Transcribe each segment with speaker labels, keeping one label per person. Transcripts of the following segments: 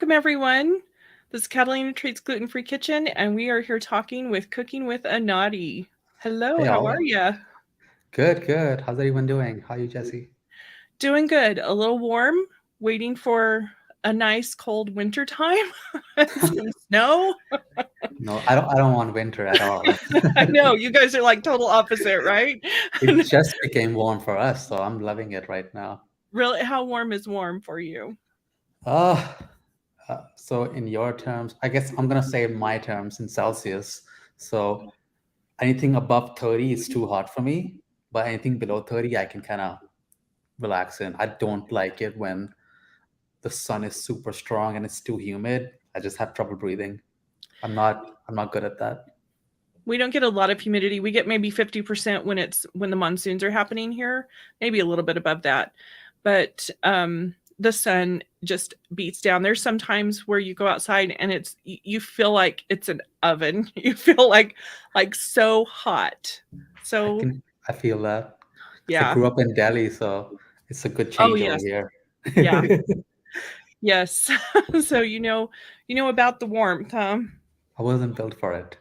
Speaker 1: Welcome, everyone. This is Catalina Treats Gluten-Free Kitchen, and we are here talking with Cooking with Anadi. Hello,
Speaker 2: Hey,
Speaker 1: how are
Speaker 2: all.
Speaker 1: you?
Speaker 2: Good, good. How's everyone doing? How are you, Jesse?
Speaker 1: Doing good. A little warm, waiting for a nice cold winter time and some snow.
Speaker 2: No, I don't want winter at all.
Speaker 1: I know, you guys are like total opposite, right?
Speaker 2: It just became warm for us, so I'm loving it right now.
Speaker 1: Really, how warm is warm for you?
Speaker 2: Uh, so in your terms, I guess I'm gonna say my terms in Celsius. So anything above 30 is too hot for me, but anything below 30, I can kind of relax in. I don't like it when the sun is super strong and it's too humid. I just have trouble breathing. I'm not good at that.
Speaker 1: We don't get a lot of humidity. We get maybe 50% when the monsoons are happening here, maybe a little bit above that. But the sun just beats down. There's sometimes where you go outside and you feel like it's an oven. You feel like so hot.
Speaker 2: I
Speaker 1: So
Speaker 2: can I feel that. I
Speaker 1: yeah.
Speaker 2: grew up in Delhi, so it's a good
Speaker 1: Oh
Speaker 2: change over
Speaker 1: yes.
Speaker 2: here.
Speaker 1: Yeah. Yes. So you know about the warmth, huh?
Speaker 2: I wasn't built for it.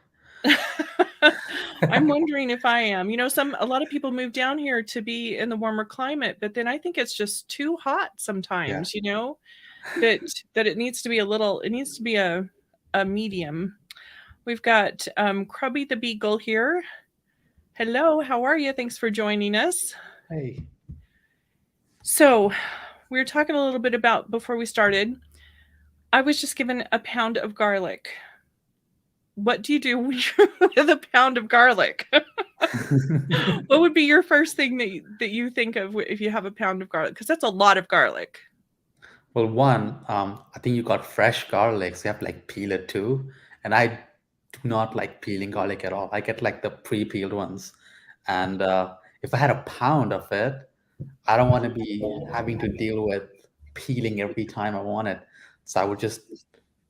Speaker 1: I'm wondering if I am. A lot of people move down here to be in the warmer climate, but then I think it's just too hot
Speaker 2: Yeah.
Speaker 1: sometimes, that it needs to be a medium. We've got Crubby the Beagle here. Hello, how are you? Thanks for joining us.
Speaker 2: Hey.
Speaker 1: So, we were talking a little bit about before we started. I was just given a pound of garlic. What do you do with a pound of garlic? What would be your first thing that you think of if you have a pound of garlic? Because that's a lot of garlic.
Speaker 2: Well, one, I think you got fresh garlic, so you have to like peel it too. And I do not like peeling garlic at all. I get like the pre-peeled ones. And if I had a pound of it, I don't want to be having to deal with peeling every time I want it. So I would just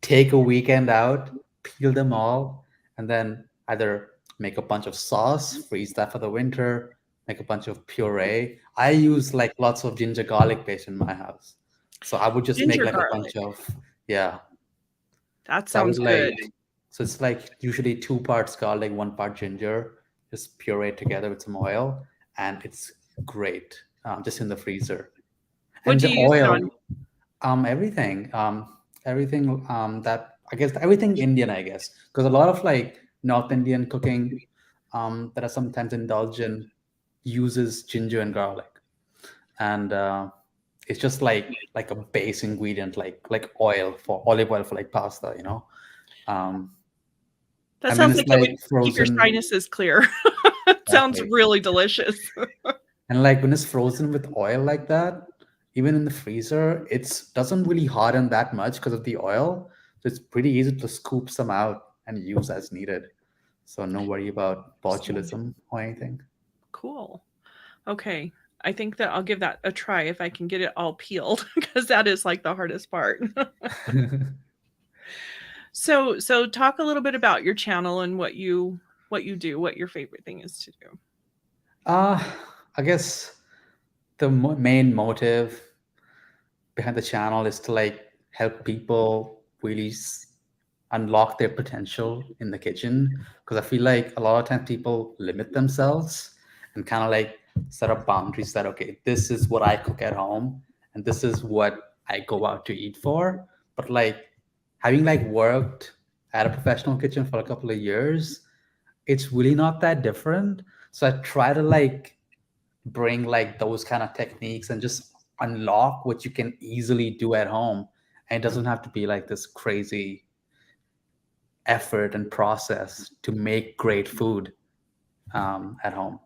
Speaker 2: take a weekend out, peel them all, and then either make a bunch of sauce, freeze that for the winter, make a bunch of puree. I use like lots of ginger garlic paste in my house. So I would just make
Speaker 1: Ginger
Speaker 2: like a bunch
Speaker 1: garlic.
Speaker 2: of, yeah.
Speaker 1: That
Speaker 2: So I would
Speaker 1: sounds
Speaker 2: like,
Speaker 1: good.
Speaker 2: so it's like usually two parts garlic, one part ginger, just puree together with some oil, and it's great, just in the freezer.
Speaker 1: What
Speaker 2: And
Speaker 1: do
Speaker 2: the
Speaker 1: you use it
Speaker 2: oil,
Speaker 1: on?
Speaker 2: everything that I guess everything Indian, I guess, because a lot of like North Indian cooking that are sometimes indulgent uses ginger and garlic, and it's just like a base ingredient, like oil for olive oil for like pasta, um,
Speaker 1: That
Speaker 2: and when
Speaker 1: sounds
Speaker 2: it's
Speaker 1: like it would
Speaker 2: like
Speaker 1: keep your
Speaker 2: frozen,
Speaker 1: sinuses clear. It sounds
Speaker 2: exactly,
Speaker 1: really delicious.
Speaker 2: and like when it's frozen with oil like that, even in the freezer, it's doesn't really harden that much because of the oil. So it's pretty easy to scoop some out and use as needed. So no worry about
Speaker 1: Interesting.
Speaker 2: botulism or anything.
Speaker 1: Cool. Okay. I think that I'll give that a try if I can get it all peeled because that is like the hardest part. So talk a little bit about your channel and what you do, what your favorite thing is to do.
Speaker 2: uh, I guess the main motive behind the channel is to like help people really unlock their potential in the kitchen, because I feel like a lot of times people limit themselves and kind of like set up boundaries that okay, this is what I cook at home and this is what I go out to eat for. But like having like worked at a professional kitchen for a couple of years, it's really not that different. So I try to like bring like those kind of techniques and just unlock what you can easily do at home, and it doesn't have to be like this crazy effort and process to make great food at home.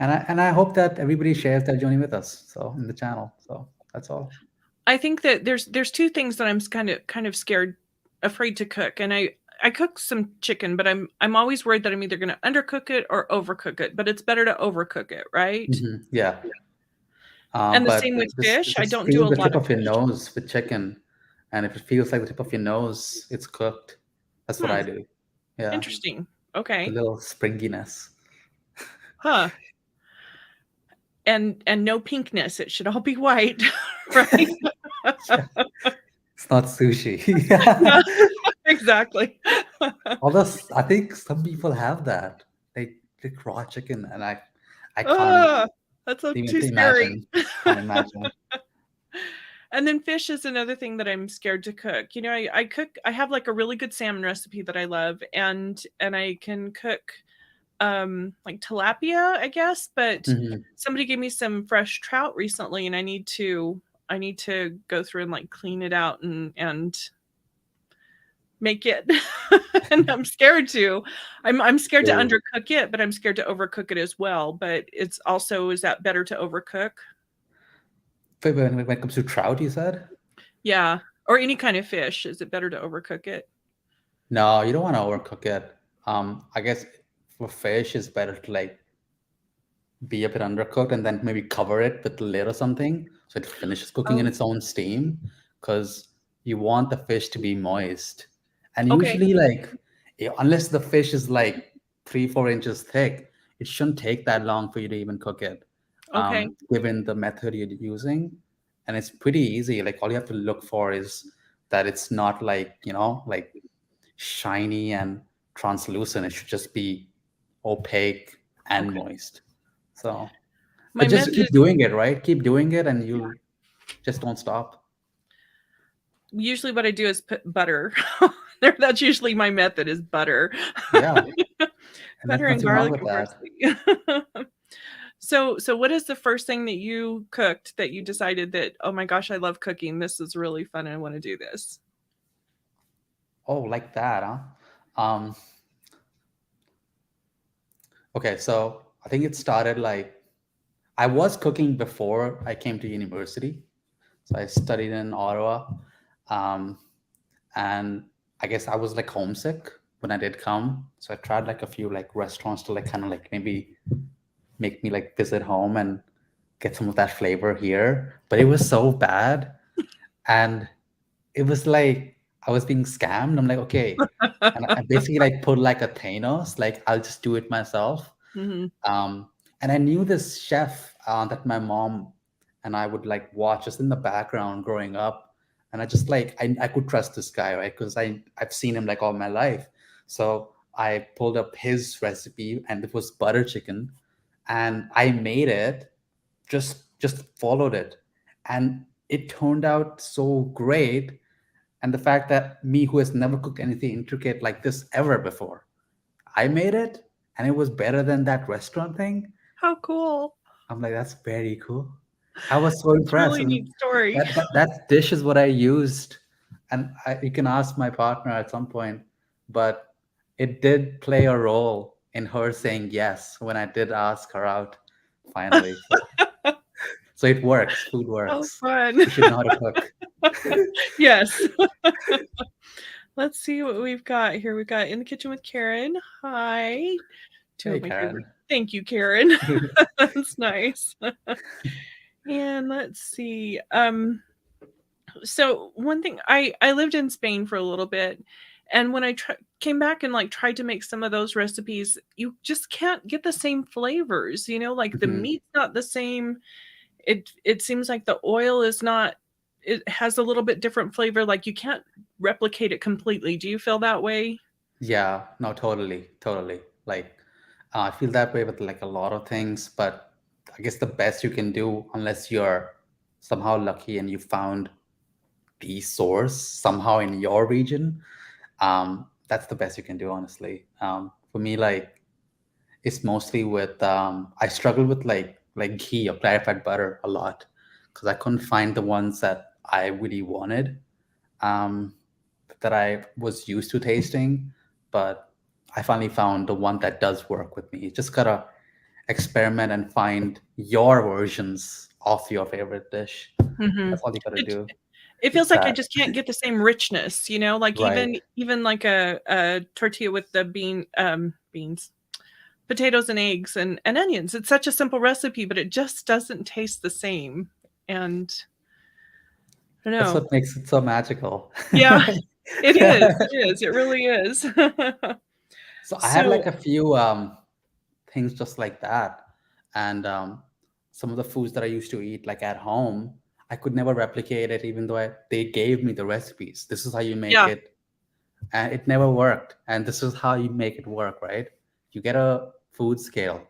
Speaker 2: And I hope that everybody shares that journey with us, so in the channel. So that's all.
Speaker 1: I think that there's two things that I'm kind of scared, afraid to cook, and I cook some chicken, but I'm always worried that I'm either going to undercook it or overcook it. But it's better to overcook it, right?
Speaker 2: Yeah.
Speaker 1: And the
Speaker 2: But
Speaker 1: same with
Speaker 2: just
Speaker 1: fish. I
Speaker 2: just
Speaker 1: don't do
Speaker 2: feel
Speaker 1: a
Speaker 2: the
Speaker 1: lot
Speaker 2: tip
Speaker 1: of
Speaker 2: of your
Speaker 1: fish.
Speaker 2: nose with chicken, and if it feels like the tip of your nose, it's cooked. That's what
Speaker 1: Hmm.
Speaker 2: I do. Yeah,
Speaker 1: Interesting.
Speaker 2: the
Speaker 1: Okay.
Speaker 2: little springiness.
Speaker 1: Huh. And no pinkness. It should all be white, right?
Speaker 2: Yeah. It's not sushi.
Speaker 1: Yeah, exactly.
Speaker 2: Although I think some people have that. Like raw chicken, and I can't
Speaker 1: Ah, that's
Speaker 2: even
Speaker 1: too scary.
Speaker 2: imagine. Can't imagine.
Speaker 1: And then fish is another thing that I'm scared to cook. You know, I cook. I have like a really good salmon recipe that I love, and I can cook like tilapia, I guess. But
Speaker 2: Hmm.
Speaker 1: somebody gave me some fresh trout recently, and I need to go through and like clean it out and make it. And I'm scared to. I'm scared to
Speaker 2: So,
Speaker 1: undercook it, but I'm scared to overcook it as well. But it's also, is that better to overcook?
Speaker 2: but when it comes to trout, you said
Speaker 1: Yeah, or any kind of fish. Is it better to overcook it?
Speaker 2: no. You don't want to overcook it. I guess for fish, it's better to like be a bit undercooked and then maybe cover it with a lid or something so it finishes cooking in
Speaker 1: Oh,
Speaker 2: its own steam because you want the fish to be moist. And
Speaker 1: okay,
Speaker 2: usually, like, unless the fish is like 3, 4 inches thick, it shouldn't take that long for you to even cook it,
Speaker 1: okay,
Speaker 2: given the method you're using. And it's pretty easy. Like, all you have to look for is that it's not like, like shiny and translucent. It should just be opaque and
Speaker 1: okay.
Speaker 2: moist. So,
Speaker 1: My
Speaker 2: but just
Speaker 1: method
Speaker 2: keep
Speaker 1: is
Speaker 2: doing it, right? Keep doing it, and you'll just don't stop.
Speaker 1: usually what I do is put butter. That's usually my method is butter.
Speaker 2: Yeah, and
Speaker 1: Butter
Speaker 2: there's
Speaker 1: and
Speaker 2: nothing wrong
Speaker 1: garlic
Speaker 2: with
Speaker 1: and
Speaker 2: that.
Speaker 1: parsley. So what is the first thing that you cooked that you decided that, oh my gosh, I love cooking. This is really fun. I want to do this.
Speaker 2: Oh, like that, huh? Um, okay, so I think it started like I was cooking before I came to university. So I studied in Ottawa, um, and I guess I was like homesick when I did come. So I tried like a few like restaurants to like kind of like maybe make me like visit home and get some of that flavor here. But it was so bad, and it was like I was being scammed. I'm like, okay. And I basically like put like a Thanos, like I'll just do it myself.
Speaker 1: Hmm.
Speaker 2: Um, and I knew this chef that my mom and I would like watch just in the background growing up. And I just like I could trust this guy, right? Because I've seen him like all my life. So I pulled up his recipe and it was butter chicken. And I made it, just followed it. And it turned out so great, and the fact that me who has never cooked anything intricate like this ever before, I made it and it was better than that restaurant thing.
Speaker 1: How cool.
Speaker 2: I'm like, that's very cool. I was so
Speaker 1: It's a
Speaker 2: impressed.
Speaker 1: really
Speaker 2: And
Speaker 1: neat story.
Speaker 2: that dish is what I used. And you can ask my partner at some point, but it did play a role in her saying yes when I did ask her out finally. So it works. Food
Speaker 1: Oh,
Speaker 2: works.
Speaker 1: fun.
Speaker 2: You should know how to cook.
Speaker 1: Yes. Let's see what we've got here. We've got in the kitchen with Karen. Hi. Two
Speaker 2: Hey,
Speaker 1: of my favorite.
Speaker 2: Karen.
Speaker 1: Thank you, Karen. That's nice. And let's see. So one thing, I lived in Spain for a little bit, and when came back and like tried to make some of those recipes, you just can't get the same flavors. You know, like the
Speaker 2: Mhm.
Speaker 1: meat's not the same. It seems like the oil is not. It has a little bit different flavor. Like you can't replicate it completely. Do you feel that way?
Speaker 2: Yeah, no, totally, totally. Like, I feel that way with like a lot of things, but I guess the best you can do, unless you're somehow lucky and you found the source somehow in your region, that's the best you can do, honestly. For me, like, it's mostly with I struggle with like ghee or clarified butter a lot because I couldn't find the ones that I really wanted, um, that I was used to tasting, but I finally found the one that does work with me. You just gotta experiment and find your versions of your favorite dish.
Speaker 1: Hmm.
Speaker 2: That's all you gotta
Speaker 1: It
Speaker 2: do.
Speaker 1: it
Speaker 2: It's
Speaker 1: feels like I
Speaker 2: sad,
Speaker 1: just can't get the same richness. You know, like
Speaker 2: right?
Speaker 1: even like a tortilla with the beans, potatoes and eggs and onions. It's such a simple recipe, but it just doesn't taste the same. And I don't
Speaker 2: That's
Speaker 1: know.
Speaker 2: what makes it so magical.
Speaker 1: Yeah, it is. It is. It really is.
Speaker 2: So I had like
Speaker 1: So,
Speaker 2: a few things just like that, and some of the foods that I used to eat like at home, I could never replicate it, even though they gave me the recipes. This is how you make
Speaker 1: Yeah,
Speaker 2: it, and it never worked. And this is how you make it work, right? You get a food scale,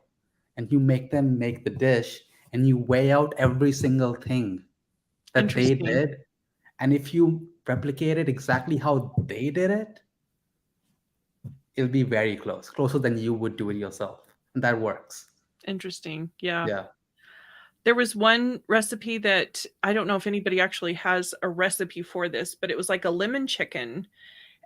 Speaker 2: and you make them make the dish, and you weigh out every single thing that they
Speaker 1: interesting.
Speaker 2: did. And if you replicate it exactly how they did it, it'll be very close, closer than you would do it yourself. And that works.
Speaker 1: Interesting. Yeah.
Speaker 2: Yeah.
Speaker 1: There was one recipe that I don't know if anybody actually has a recipe for this, but it was like a lemon chicken,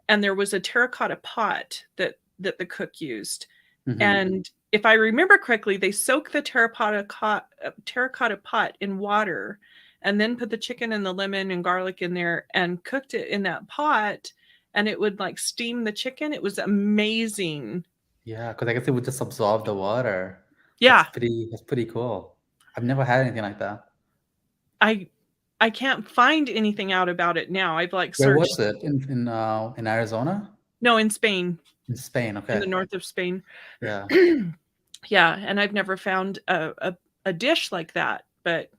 Speaker 1: and there was a terracotta pot that the cook used.
Speaker 2: Hmm.
Speaker 1: And if I remember correctly, they soak the terracotta pot in water and then put the chicken and the lemon and garlic in there and cooked it in that pot, and it would like steam the chicken. It was amazing.
Speaker 2: Yeah, because I guess it would just absorb the water.
Speaker 1: Yeah,
Speaker 2: That's pretty cool. I've never had anything like that.
Speaker 1: I I can't find anything out about it now. I've like
Speaker 2: Where was
Speaker 1: searched.
Speaker 2: it? In Arizona?
Speaker 1: No, in Spain,
Speaker 2: In Spain,
Speaker 1: in the
Speaker 2: okay.
Speaker 1: north of Spain.
Speaker 2: Yeah.
Speaker 1: Yeah, and I've never found a dish like that, but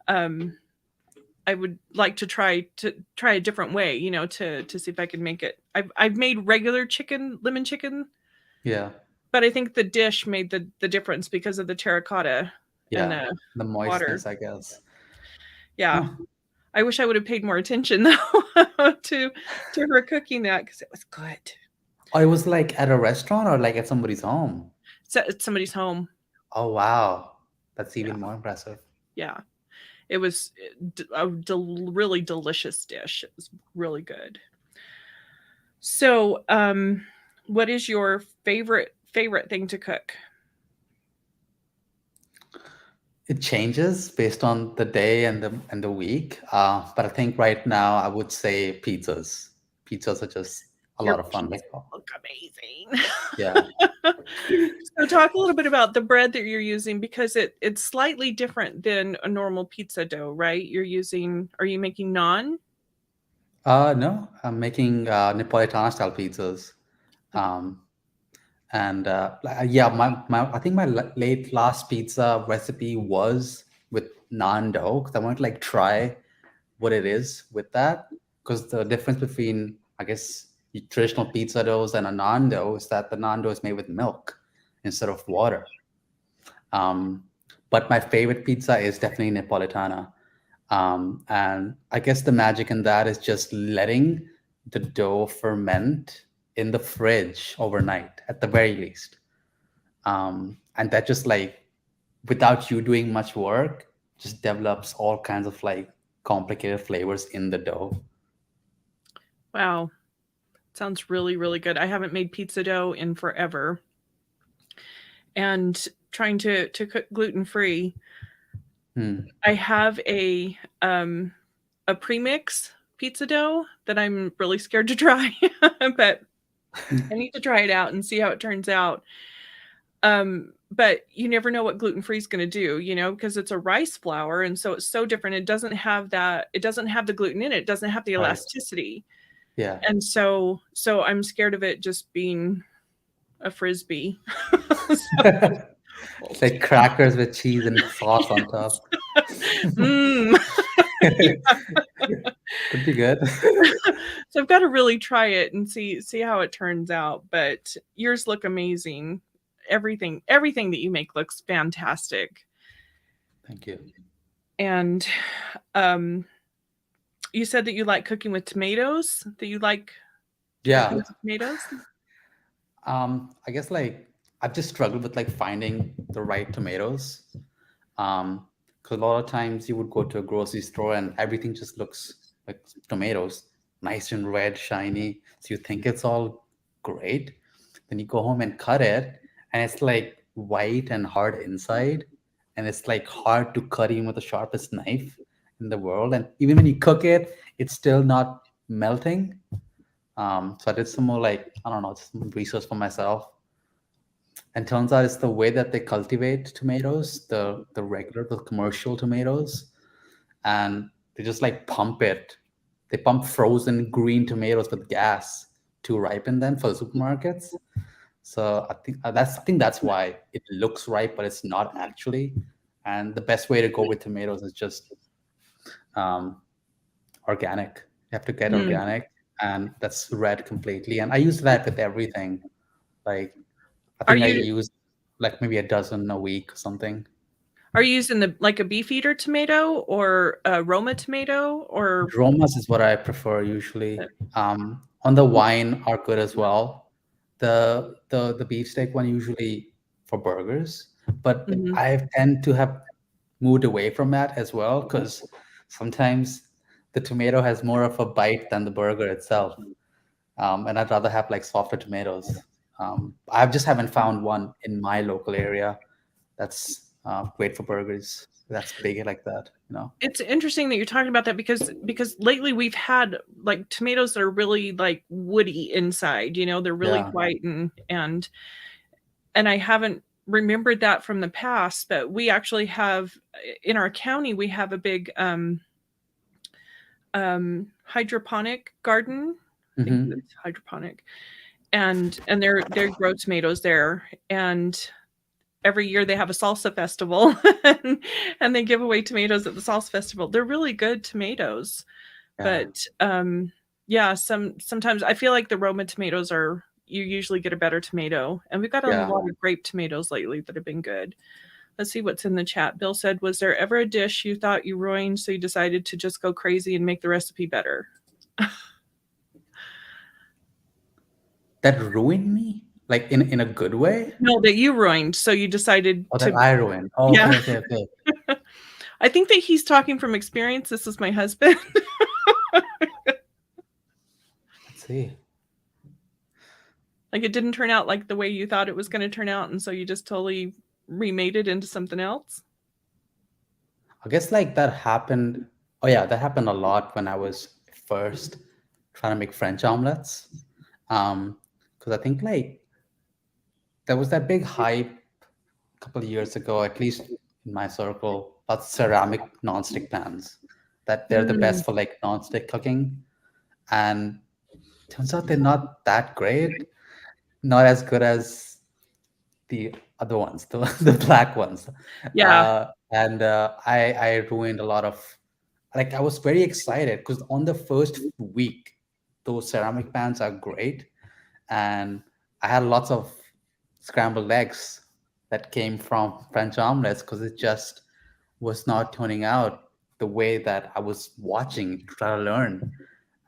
Speaker 1: um I would like to try a different way, to see if I can make it. I've made regular chicken, lemon chicken,
Speaker 2: Yeah.
Speaker 1: but I think the dish made the difference because of the terracotta and
Speaker 2: Yeah.
Speaker 1: the
Speaker 2: The
Speaker 1: water.
Speaker 2: moistness, I guess.
Speaker 1: Yeah.
Speaker 2: Huh.
Speaker 1: I wish I would have paid more attention though to her cooking that because it was good.
Speaker 2: Oh, it was like at a restaurant or like at somebody's home?
Speaker 1: So it's somebody's home.
Speaker 2: Oh, wow. That's
Speaker 1: Yeah.
Speaker 2: even more impressive.
Speaker 1: Yeah. It was really delicious dish. It was really good. So, what is your favorite thing to cook?
Speaker 2: It changes based on the day and the week. But I think right now I would say pizzas. Pizzas are just a
Speaker 1: Your
Speaker 2: lot of fun.
Speaker 1: pizzas
Speaker 2: Like, oh,
Speaker 1: look amazing.
Speaker 2: yeah.
Speaker 1: So talk a little bit about the bread that you're using because it's slightly different than a normal pizza dough, right? Are you making naan?
Speaker 2: No, I'm making Napolitana style pizzas. Um, and yeah, I think my late last pizza recipe was with naan dough because I wanted to like try what it is with that, because the difference between, I guess, the traditional pizza doughs and a naan dough is that the naan dough is made with milk instead of water. Um, but my favorite pizza is definitely Napolitana. And I guess the magic in that is just letting the dough ferment in the fridge overnight, at the very least. And that just like, without you doing much work, just develops all kinds of like complicated flavors in the dough.
Speaker 1: Wow, sounds really really good. I haven't made pizza dough in forever, and trying to cook gluten free.
Speaker 2: Hmm.
Speaker 1: I have a premix pizza dough that I'm really scared to try, but I need to try it out and see how it turns out. But you never know what gluten free is going to do, because it's a rice flour, and so it's so different. It doesn't have that. It doesn't have the gluten in it. It doesn't have the
Speaker 2: Right.
Speaker 1: elasticity,
Speaker 2: Yeah.
Speaker 1: and so I'm scared of it just being a frisbee. So we'll
Speaker 2: It's
Speaker 1: see.
Speaker 2: like crackers with cheese and sauce on top.
Speaker 1: Mm.
Speaker 2: Could be good.
Speaker 1: So I've got to really try it and see how it turns out. But yours look amazing. Everything that you make looks fantastic.
Speaker 2: Thank you.
Speaker 1: And um, you said that you like cooking with tomatoes. That you like different
Speaker 2: Yeah.
Speaker 1: kinds of tomatoes.
Speaker 2: I guess like I've just struggled with like finding the right tomatoes. Because a lot of times you would go to a grocery store and everything just looks like tomatoes, nice and red, shiny. So you think it's all great. Then you go home and cut it, and it's like white and hard inside, and it's like hard to cut even with the sharpest knife in the world. And even when you cook it, it's still not melting. So I did some more like, I don't know, some research for myself, and turns out it's the way that they cultivate tomatoes, the commercial tomatoes, and they just like pump it. They pump frozen green tomatoes with gas to ripen them for the supermarkets. So I think that's why it looks ripe, but it's not actually. And the best way to go with tomatoes is just um, organic. You have to get
Speaker 1: Mm.
Speaker 2: organic, and that's red completely. And I use that with everything. Like I
Speaker 1: Are
Speaker 2: think I
Speaker 1: you
Speaker 2: use like maybe a dozen a week or something.
Speaker 1: are you using the like a beefeater tomato or a Roma tomato or
Speaker 2: Romas is what I prefer usually. On the wine are good as well. The beefsteak one usually for burgers, but
Speaker 1: Mhm.
Speaker 2: I tend to have moved away from that as well because sometimes the tomato has more of a bite than the burger itself, and I'd rather have like softer tomatoes. I just haven't found one in my local area that's great for burgers. That's big like that, you know.
Speaker 1: It's interesting that you're talking about that because lately we've had like tomatoes that are really like woody inside, they're really
Speaker 2: Yeah,
Speaker 1: white and I haven't remembered that from the past, but we actually have in our county we have a big hydroponic garden. I think
Speaker 2: hmm,
Speaker 1: it's hydroponic. And they grow tomatoes there, and every year they have a salsa festival and, and they give away tomatoes at the salsa festival. They're really good tomatoes,
Speaker 2: yeah,
Speaker 1: but yeah, sometimes I feel like the Roma tomatoes are you usually get a better tomato, and we've got a
Speaker 2: yeah.
Speaker 1: lot of grape tomatoes lately that have been good. Let's see what's in the chat. Bill said, "Was there ever a dish you thought you ruined, so you decided to just go crazy and make the recipe better?"
Speaker 2: That ruined me, like in a good way,
Speaker 1: No, that you ruined, so you decided
Speaker 2: or that
Speaker 1: to.
Speaker 2: I ruined. Oh,
Speaker 1: Yeah.
Speaker 2: okay, okay, okay.
Speaker 1: I think that he's talking from experience. This is my husband.
Speaker 2: Let's see.
Speaker 1: Like it didn't turn out like the way you thought it was going to turn out, and so you just totally remade it into something else.
Speaker 2: I guess like that happened. Oh yeah, that happened a lot when I was first trying to make French omelets. Because I think like there was that big hype a couple of years ago, at least in my circle, about ceramic nonstick pans. That they're the
Speaker 1: Mm,
Speaker 2: best for like nonstick cooking, and turns out they're not that great. Not as good as the other ones, the the black ones.
Speaker 1: yeah,
Speaker 2: And I ruined a lot of, like I was very excited because on the first week, those ceramic pans are great, and I had lots of scrambled eggs that came from French omelets because it just was not turning out the way that I was watching to try to learn.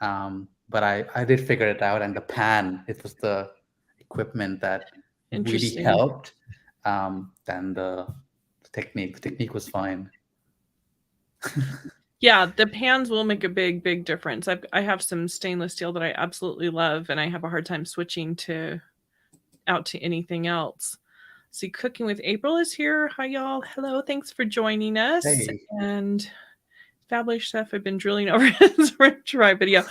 Speaker 2: But I did figure it out, and the pan, it was the equipment that really
Speaker 1: interesting.
Speaker 2: helped. Then the technique was fine.
Speaker 1: Yeah, the pans will make a big difference. I have some stainless steel that I absolutely love, and I have a hard time switching to out to anything else. See, Cooking with April is here. Hi, y'all. Hello. Thanks for joining us.
Speaker 2: Hey,
Speaker 1: And Fabulous Chef, I've been drilling over his French fry video.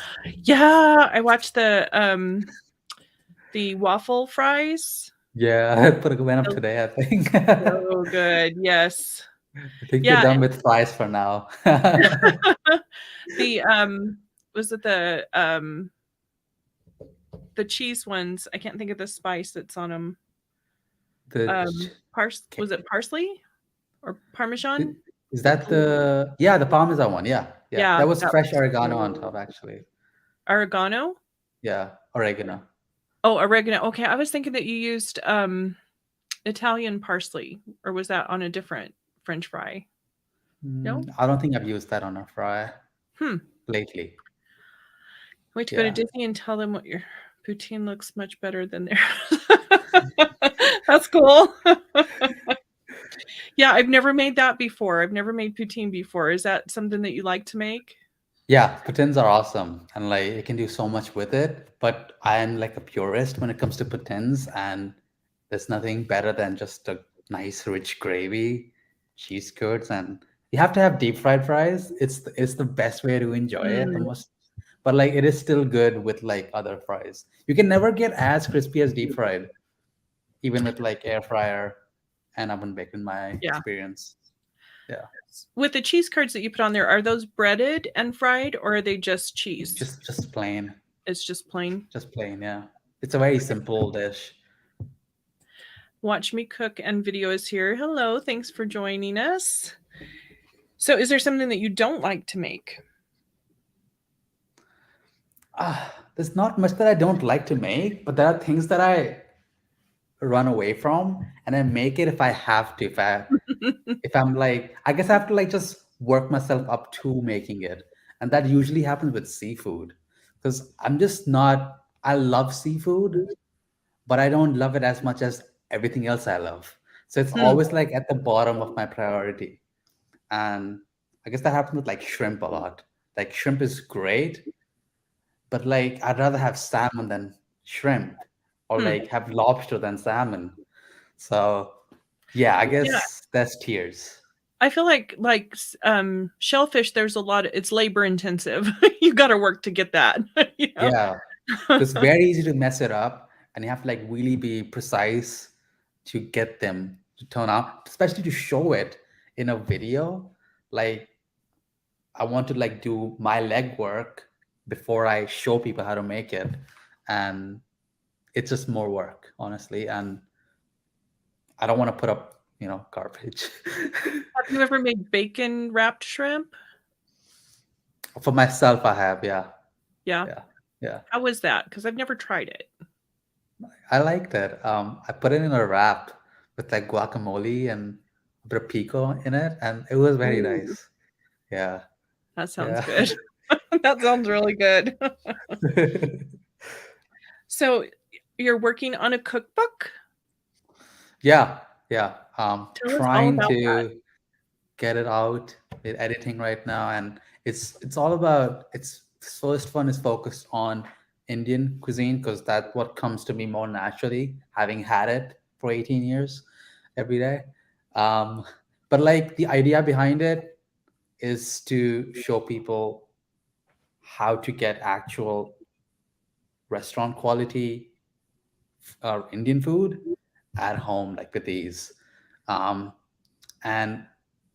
Speaker 1: Yeah, I watched the waffle fries.
Speaker 2: yeah, I put a went up
Speaker 1: So
Speaker 2: today, I think. I
Speaker 1: so good. Yes.
Speaker 2: think you're
Speaker 1: Yeah.
Speaker 2: done with fries for now.
Speaker 1: The was it the cheese ones? I can't think of the spice that's on them.
Speaker 2: the
Speaker 1: Was it parsley or parmesan?
Speaker 2: is that the, yeah, the Parmesan one? Yeah, yeah.
Speaker 1: Yeah,
Speaker 2: That was
Speaker 1: that
Speaker 2: fresh
Speaker 1: was
Speaker 2: oregano on
Speaker 1: so
Speaker 2: top, actually.
Speaker 1: oregano?
Speaker 2: Yeah, oregano.
Speaker 1: Oh, oregano. Okay, I was thinking that you used Italian parsley, or was that on a different French fry? No?
Speaker 2: I don't think I've used that on a fry
Speaker 1: Hmm.
Speaker 2: lately.
Speaker 1: Wait to go to
Speaker 2: Yeah.
Speaker 1: Disney and tell them what your poutine looks much better than theirs. That's cool. Yeah, I've never made that before. I've never made poutine before. Is that something that you like to make?
Speaker 2: Yeah, puddings are awesome, and like you can do so much with it. But I'm like a purist when it comes to puddings, and there's nothing better than just a nice rich gravy, cheese curds, and you have to have deep fried fries. It's the best way to enjoy it the
Speaker 1: Mm,
Speaker 2: most. But like it is still good with like other fries. You can never get as crispy as deep fried, even with like air fryer and oven baked in my
Speaker 1: yeah.
Speaker 2: experience. Yeah,
Speaker 1: With the cheese curds that you put on there, are those breaded and fried, or are they just cheese?
Speaker 2: just plain,
Speaker 1: It's just plain.
Speaker 2: just plain. Yeah, it's a very simple dish.
Speaker 1: Watch Me Cook and Video is here. Hello, thanks for joining us. So is there something that you don't like to make?
Speaker 2: There's not much that I don't like to make, but there are things that I run away from, and I make it if I have to. If I'm like, I guess I have to like just work myself up to making it, and that usually happens with seafood, because I'm just not. I love seafood, but I don't love it as much as everything else I love. So it's
Speaker 1: Hmm.
Speaker 2: always like at the bottom of my priority. And I guess that happens with like shrimp a lot. Like shrimp is great, but like I'd rather have salmon than shrimp, or
Speaker 1: Hmm.
Speaker 2: like have lobster than salmon. So yeah, I
Speaker 1: Yeah,
Speaker 2: guess that's tears.
Speaker 1: I feel like shellfish. There's a lot of it's labor intensive. You got to work to get that. You know.
Speaker 2: Yeah, because it's very easy to mess it up, and you have to like really be precise to get them to turn out, especially to show it in a video. Like I want to like do my leg work before I show people how to make it, and it's just more work, honestly. And I don't want to put up, garbage.
Speaker 1: Have you ever made bacon wrapped shrimp?
Speaker 2: For myself, I have, yeah,
Speaker 1: Yeah.
Speaker 2: yeah, yeah.
Speaker 1: How was that? Because I've never tried it.
Speaker 2: I like that. I put it in a wrap with like guacamole and a bit of pico in it, and it was very
Speaker 1: Ooh,
Speaker 2: nice. Yeah,
Speaker 1: that sounds
Speaker 2: yeah.
Speaker 1: good. That sounds really good. So you're working on a cookbook?
Speaker 2: Yeah, yeah.
Speaker 1: Tell us all
Speaker 2: Trying
Speaker 1: about that.
Speaker 2: to get it out with editing right now, and it's all about its first one is focused on Indian cuisine because that's what comes to me more naturally, having had it for 18 years every day. Um, but like the idea behind it is to show people how to get actual restaurant quality Indian food at home, like with ease. Um, and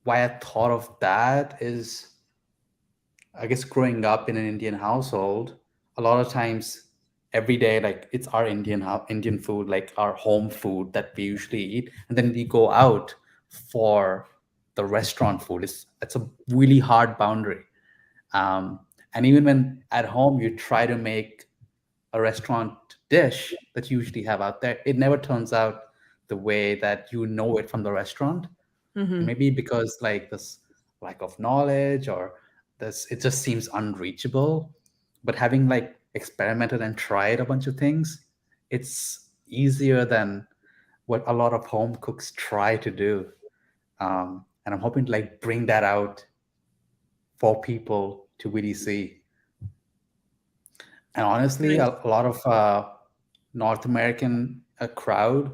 Speaker 2: why I thought of that is, I guess, growing up in an Indian household, a lot of times every day, like it's our Indian food, like our home food that we usually eat, and then we go out for the restaurant food. It's a really hard boundary. Um, and even when at home you try to make a restaurant dish that you usually have out there, it never turns out the way that you know it from the restaurant. And
Speaker 1: Hmm.
Speaker 2: maybe because like this lack of knowledge or this, it just seems unreachable. But having like experimented and tried a bunch of things, it's easier than what a lot of home cooks try to do. And I'm hoping to like bring that out for people to really see. And honestly,
Speaker 1: Nice.
Speaker 2: a lot of North American crowd,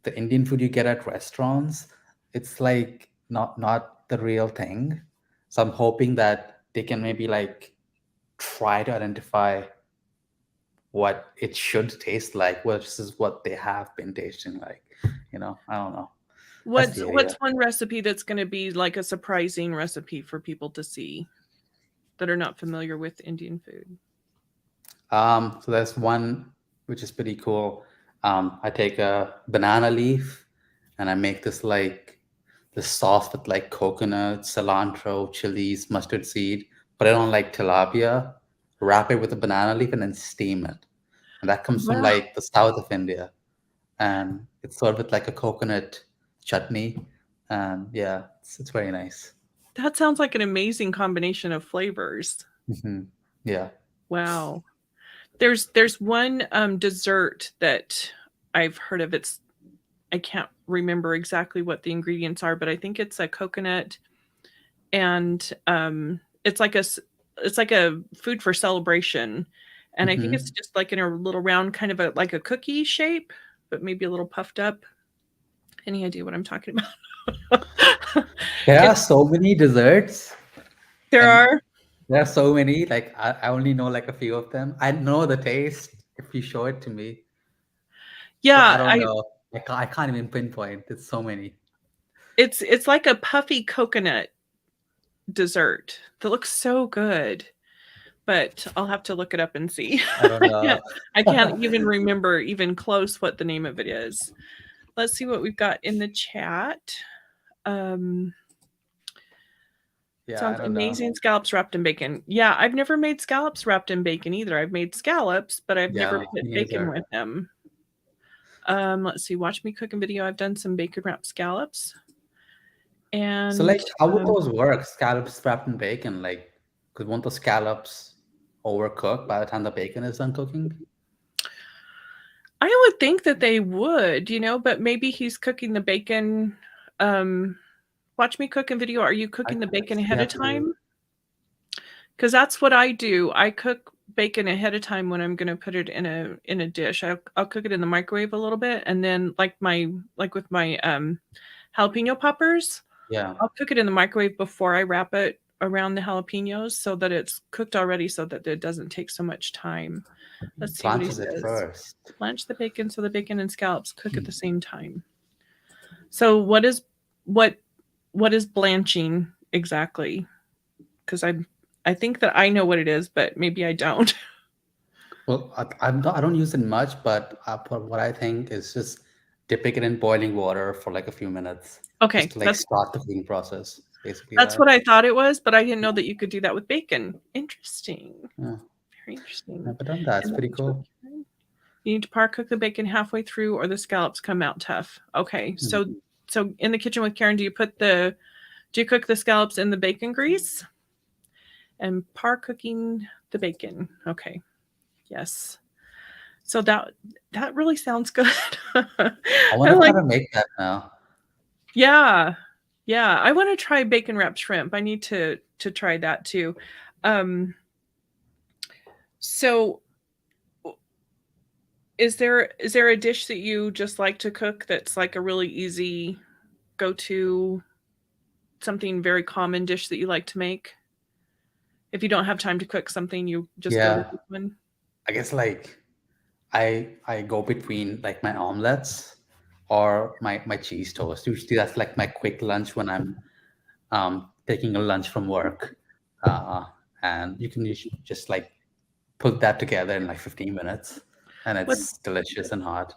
Speaker 2: the Indian food you get at restaurants, it's like not the real thing. So I'm hoping that they can maybe like try to identify what it should taste like versus what they have been tasting like. I don't know. That's
Speaker 1: What's
Speaker 2: the
Speaker 1: what's
Speaker 2: idea.
Speaker 1: one recipe that's going to be like a surprising recipe for people to see that are not familiar with Indian food?
Speaker 2: So there's one which is pretty cool. I take a banana leaf and I make this sauce with like coconut, cilantro, chilies, mustard seed, put it on like tilapia, wrap it with a banana leaf, and then steam it. And that comes from
Speaker 1: Wow,
Speaker 2: like the south of India. And it's served with like a coconut chutney. And yeah, it's very nice.
Speaker 1: that sounds like an amazing combination of flavors.
Speaker 2: Hmm. Yeah.
Speaker 1: Wow. There's one dessert that I've heard of. I can't remember exactly what the ingredients are, but I think it's a coconut and it's like a food for celebration, and I think it's
Speaker 2: Hmm.
Speaker 1: just like in a little round kind of like a cookie shape, but maybe a little puffed up. Any idea what I'm talking about?
Speaker 2: There are
Speaker 1: It's
Speaker 2: so many desserts,
Speaker 1: there
Speaker 2: and
Speaker 1: are.
Speaker 2: there are so many. Like I only know like a few of them. I know the taste if you show it to me, but I
Speaker 1: Yeah,
Speaker 2: don't
Speaker 1: I
Speaker 2: know. I can't even pinpoint. It's so many.
Speaker 1: it's like a puffy coconut dessert that looks so good, but I'll have to look it up and see.
Speaker 2: I don't
Speaker 1: I
Speaker 2: know.
Speaker 1: can't I can't even remember even close what the name of it is. Let's see what we've got in the chat. Um,
Speaker 2: Yeah, I
Speaker 1: Sounds
Speaker 2: don't know.
Speaker 1: amazing. Scallops wrapped in bacon. Yeah, I've never made scallops wrapped in bacon either. I've made scallops, but I've never
Speaker 2: Yeah,
Speaker 1: put
Speaker 2: me
Speaker 1: bacon
Speaker 2: neither.
Speaker 1: with them. Let's see. Watch me cook a video. I've done some bacon wrapped scallops,
Speaker 2: So,
Speaker 1: and
Speaker 2: like, how would those work? Scallops wrapped in bacon, like, because won't the scallops overcook by the time the bacon is done cooking?
Speaker 1: I would think that they would, but maybe he's cooking the bacon. Um, Watch me cook a video. Are you
Speaker 2: I
Speaker 1: cooking the
Speaker 2: guess
Speaker 1: bacon
Speaker 2: we
Speaker 1: ahead of
Speaker 2: have to do.
Speaker 1: time? Because that's what I do. I cook bacon ahead of time when I'm going to put it in a dish. I'll cook it in the microwave a little bit, and then like with my jalapeno poppers,
Speaker 2: Yeah,
Speaker 1: I'll cook it in the microwave before I wrap it around the jalapenos so that it's cooked already, so that it doesn't take so much time. Let's see what he
Speaker 2: blanches it
Speaker 1: says.
Speaker 2: first.
Speaker 1: Blanch the bacon so the bacon and scallops cook at the same time. So what what is blanching exactly? Because I think that I know what it is, but maybe I don't.
Speaker 2: Well, I don't use it much, but what I think is just dipping it in boiling water for like a few minutes, just
Speaker 1: Okay,
Speaker 2: to like start the cooking process. It's basically
Speaker 1: that's
Speaker 2: that.
Speaker 1: what I thought it was, but I didn't know that you could do that with bacon. Interesting.
Speaker 2: Yeah,
Speaker 1: Very interesting.
Speaker 2: never done that. It's
Speaker 1: And let
Speaker 2: pretty
Speaker 1: me check
Speaker 2: cool.
Speaker 1: here. You need to par cook the bacon halfway through or the scallops come out tough. Okay.
Speaker 2: Hmm.
Speaker 1: So in the kitchen with Karen, do you cook the scallops in the bacon grease? And par cooking the bacon. Okay. Yes. So that really sounds good.
Speaker 2: I
Speaker 1: I
Speaker 2: wonder how
Speaker 1: like
Speaker 2: to make that now.
Speaker 1: yeah. Yeah. I want to try bacon wrapped shrimp. I need to try that too. Um so is there a dish that you just like to cook that's like a really easy go-to, something very common dish that you like to make? If you don't have time to cook something, you just go to
Speaker 2: Yeah,
Speaker 1: this one?
Speaker 2: I guess like I go between like my omelets or my cheese toast. Usually that's like my quick lunch when I'm taking a lunch from work, uh, and you can just like put that together in like 15 minutes, and
Speaker 1: What's
Speaker 2: it's delicious and hot.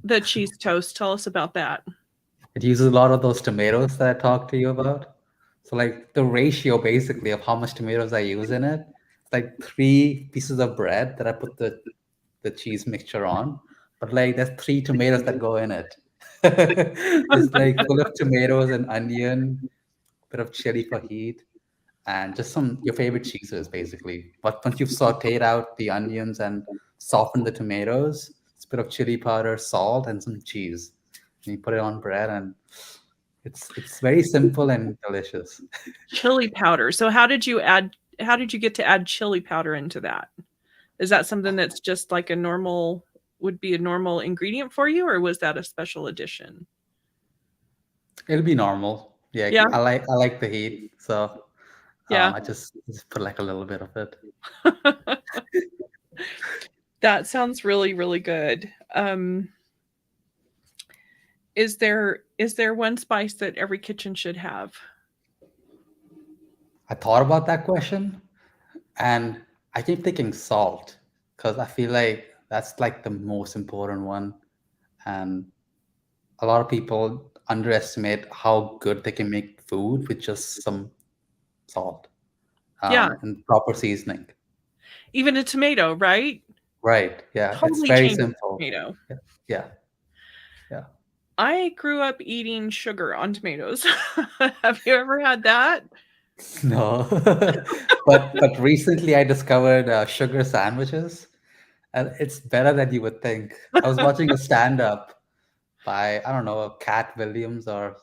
Speaker 1: the cheese toast? Tell us about that.
Speaker 2: It uses a lot of those tomatoes that I talked to you about. So like the ratio basically of how much tomatoes I use in it, it's like 3 pieces of bread that I put the cheese mixture on. But like there's 3 tomatoes that go in it. It's like full of tomatoes and onion, bit of chili for heat, and just some your favorite cheeses basically. But once you've sauteed out the onions and softened the tomatoes, it's a bit of chili powder, salt, and some cheese. And you put it on bread, and it's very simple and delicious.
Speaker 1: Chili powder. So how did you get to add chili powder into that? Is that something that's just like would be a normal ingredient for you, or was that a special addition?
Speaker 2: It'll be normal. Yeah,
Speaker 1: Yeah.
Speaker 2: I like the heat, so
Speaker 1: Yeah.
Speaker 2: I just put like a little bit of it.
Speaker 1: That sounds really, really good. Is there one spice that every kitchen should have?
Speaker 2: I thought about that question, and I keep thinking salt because I feel like that's like the most important one, and a lot of people underestimate how good they can make food with just some salt
Speaker 1: Yeah,
Speaker 2: and proper seasoning.
Speaker 1: even a tomato, right?
Speaker 2: Right. Yeah. It's
Speaker 1: Totally
Speaker 2: very
Speaker 1: changes
Speaker 2: simple.
Speaker 1: a tomato.
Speaker 2: Yeah. Yeah. Yeah.
Speaker 1: I grew up eating sugar on tomatoes. Have you ever had that?
Speaker 2: No. But recently I discovered sugar sandwiches, and it's better than you would think. I was watching a stand-up by, I don't know, Cat Williams or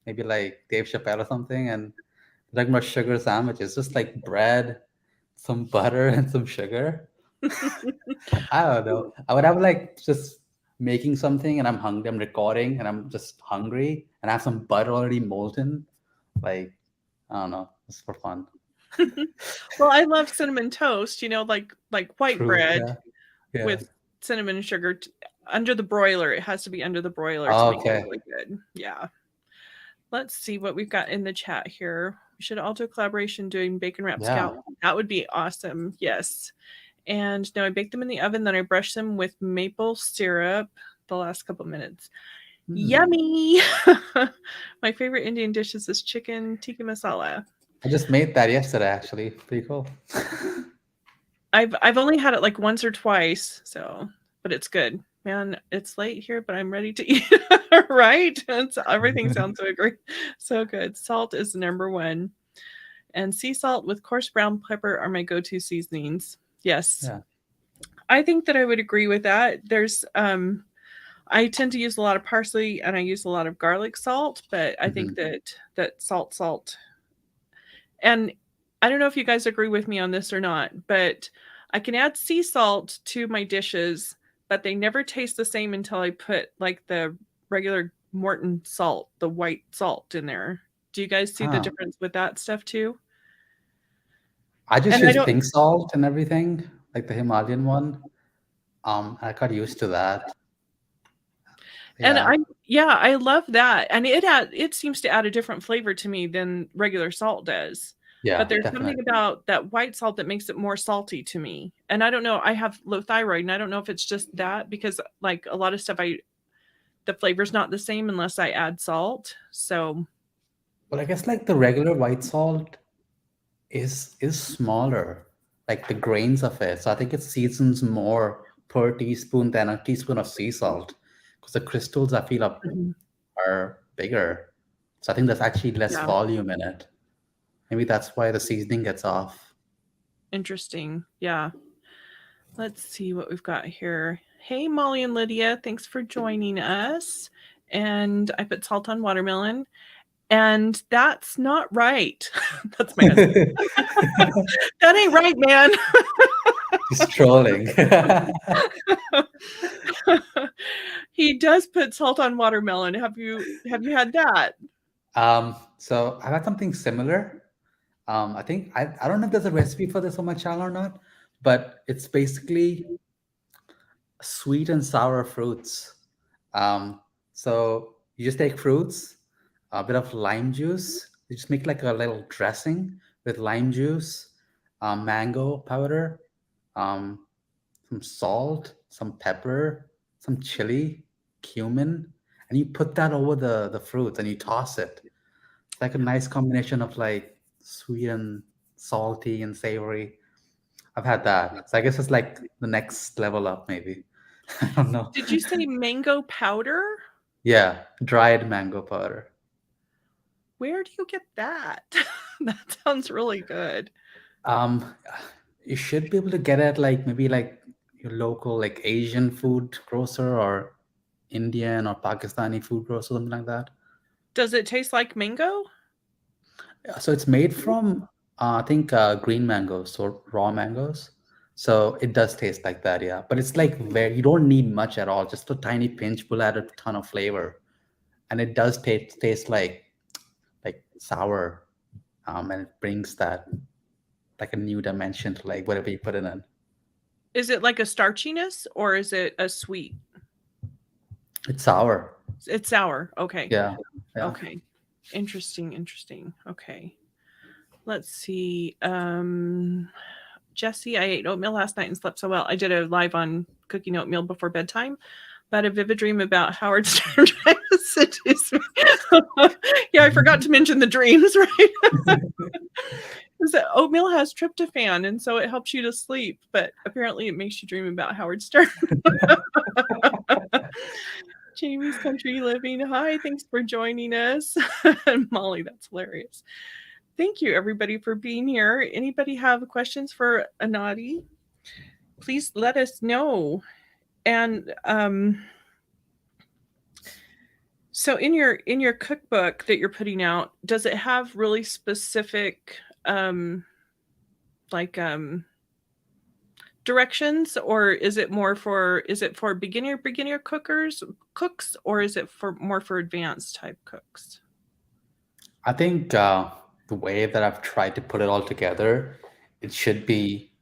Speaker 2: maybe like Dave Chappelle or something, and talking about sugar sandwiches, just like bread, some butter, and some sugar. I don't know. I would have like just making something and I'm hungry, I'm recording and I'm just hungry and I have some butter already molten. Like, I don't know, it's for fun.
Speaker 1: Well, I love cinnamon toast, like white
Speaker 2: True.
Speaker 1: bread
Speaker 2: Yeah. Yeah.
Speaker 1: with cinnamon and sugar under the broiler. It has to be under the broiler to
Speaker 2: Oh,
Speaker 1: make it
Speaker 2: okay.
Speaker 1: really good. Yeah. Let's see what we've got in the chat here. We should all do a collaboration doing bacon wrap
Speaker 2: Yeah.
Speaker 1: scallops. That would be awesome. Yes. And now I baked them in the oven, then I brushed them with maple syrup the last couple minutes.
Speaker 2: Hmm.
Speaker 1: Yummy. My favorite Indian dish is this chicken tikka masala.
Speaker 2: I just made that yesterday, actually. Pretty cool.
Speaker 1: I've only had it like once or twice, so but it's good. Man, it's late here, but I'm ready to eat. Right? Everything sounds so great, so good. Salt is number one, and sea salt with coarse brown pepper are my go-to seasonings. Yes,
Speaker 2: Yeah.
Speaker 1: I think that I would agree with that. I tend to use a lot of parsley and I use a lot of garlic salt, but I think
Speaker 2: Hmm.
Speaker 1: that salt and I don't know if you guys agree with me on this or not, but I can add sea salt to my dishes, but they never taste the same until I put like the regular Morton salt, the white salt in there. Do you guys see the
Speaker 2: Ah,
Speaker 1: difference with that stuff too?
Speaker 2: I just
Speaker 1: And I
Speaker 2: use
Speaker 1: don't
Speaker 2: pink salt and everything, like the Himalayan one. I got used to that.
Speaker 1: and
Speaker 2: Yeah.
Speaker 1: yeah, I love that. And it seems to add a different flavor to me than regular salt does. But
Speaker 2: Yeah,
Speaker 1: there's something
Speaker 2: definitely.
Speaker 1: about that white salt that makes it more salty to me. And I don't know, I have low thyroid and I don't know if it's just that because like a lot of stuff the flavor's not the same unless I add salt. So,
Speaker 2: Well, I guess like the regular white salt is smaller, like the grains of it. So I think it seasons more per teaspoon than a teaspoon of sea salt, because the crystals I feel
Speaker 1: mhm,
Speaker 2: are bigger. So I think there's actually less
Speaker 1: yeah,
Speaker 2: volume in it. Maybe that's why the seasoning gets off.
Speaker 1: interesting. Yeah. Let's see what we've got here. Hey, Molly and Lydia, thanks for joining us. And I put salt on watermelon. And that's not right. That's my husband. That ain't right, man.
Speaker 2: Just trolling.
Speaker 1: He does put salt on watermelon. Have you had that?
Speaker 2: So I've had something similar. I think I don't know if there's a recipe for this on my channel or not, but it's basically sweet and sour fruits. Um, so you just take fruits, a bit of lime juice. You just make like a little dressing with lime juice, mango powder, um, some salt, some pepper, some chili, cumin, and you put that over the fruits and you toss it. It's like a nice combination of like sweet and salty and savory. I've had that. So I guess it's like the next level up, maybe. I don't know.
Speaker 1: Did you say mango powder?
Speaker 2: Yeah, dried mango powder.
Speaker 1: Where do you get that? That sounds really good.
Speaker 2: Um, you should be able to get it like maybe like your local like Asian food grocer or Indian or Pakistani food grocer, something like that.
Speaker 1: Does it taste like mango?
Speaker 2: Yeah, so it's made from I think green mangoes or raw mangoes. So it does taste like that, yeah. But it's like very you don't need much at all. Just a tiny pinch will add a ton of flavor, and it does taste like sour, and it brings that like a new dimension to like whatever you put it in.
Speaker 1: Is it like a starchiness or is it a sweet?
Speaker 2: It's sour.
Speaker 1: It's sour. Okay.
Speaker 2: Yeah, yeah.
Speaker 1: Okay. Interesting, interesting. Okay. Let's see. Jesse, I ate oatmeal last night and slept so well. I did a live on cooking oatmeal before bedtime. But a vivid dream about Howard Stern trying to seduce me. Yeah, I forgot to mention the dreams, right? Is that oatmeal has tryptophan, and so it helps you to sleep. But apparently, it makes you dream about Howard Stern. Jamie's Country Living. Hi, thanks for joining us. And Molly, that's hilarious. Thank you, everybody, for being here. Anybody have questions for Anadi? Please let us know. And so in your cookbook that you're putting out, does it have really specific um, like directions, or is it for beginner cooks, or is it for more for advanced type cooks?
Speaker 2: I think the way that I've tried to put it all together, it should be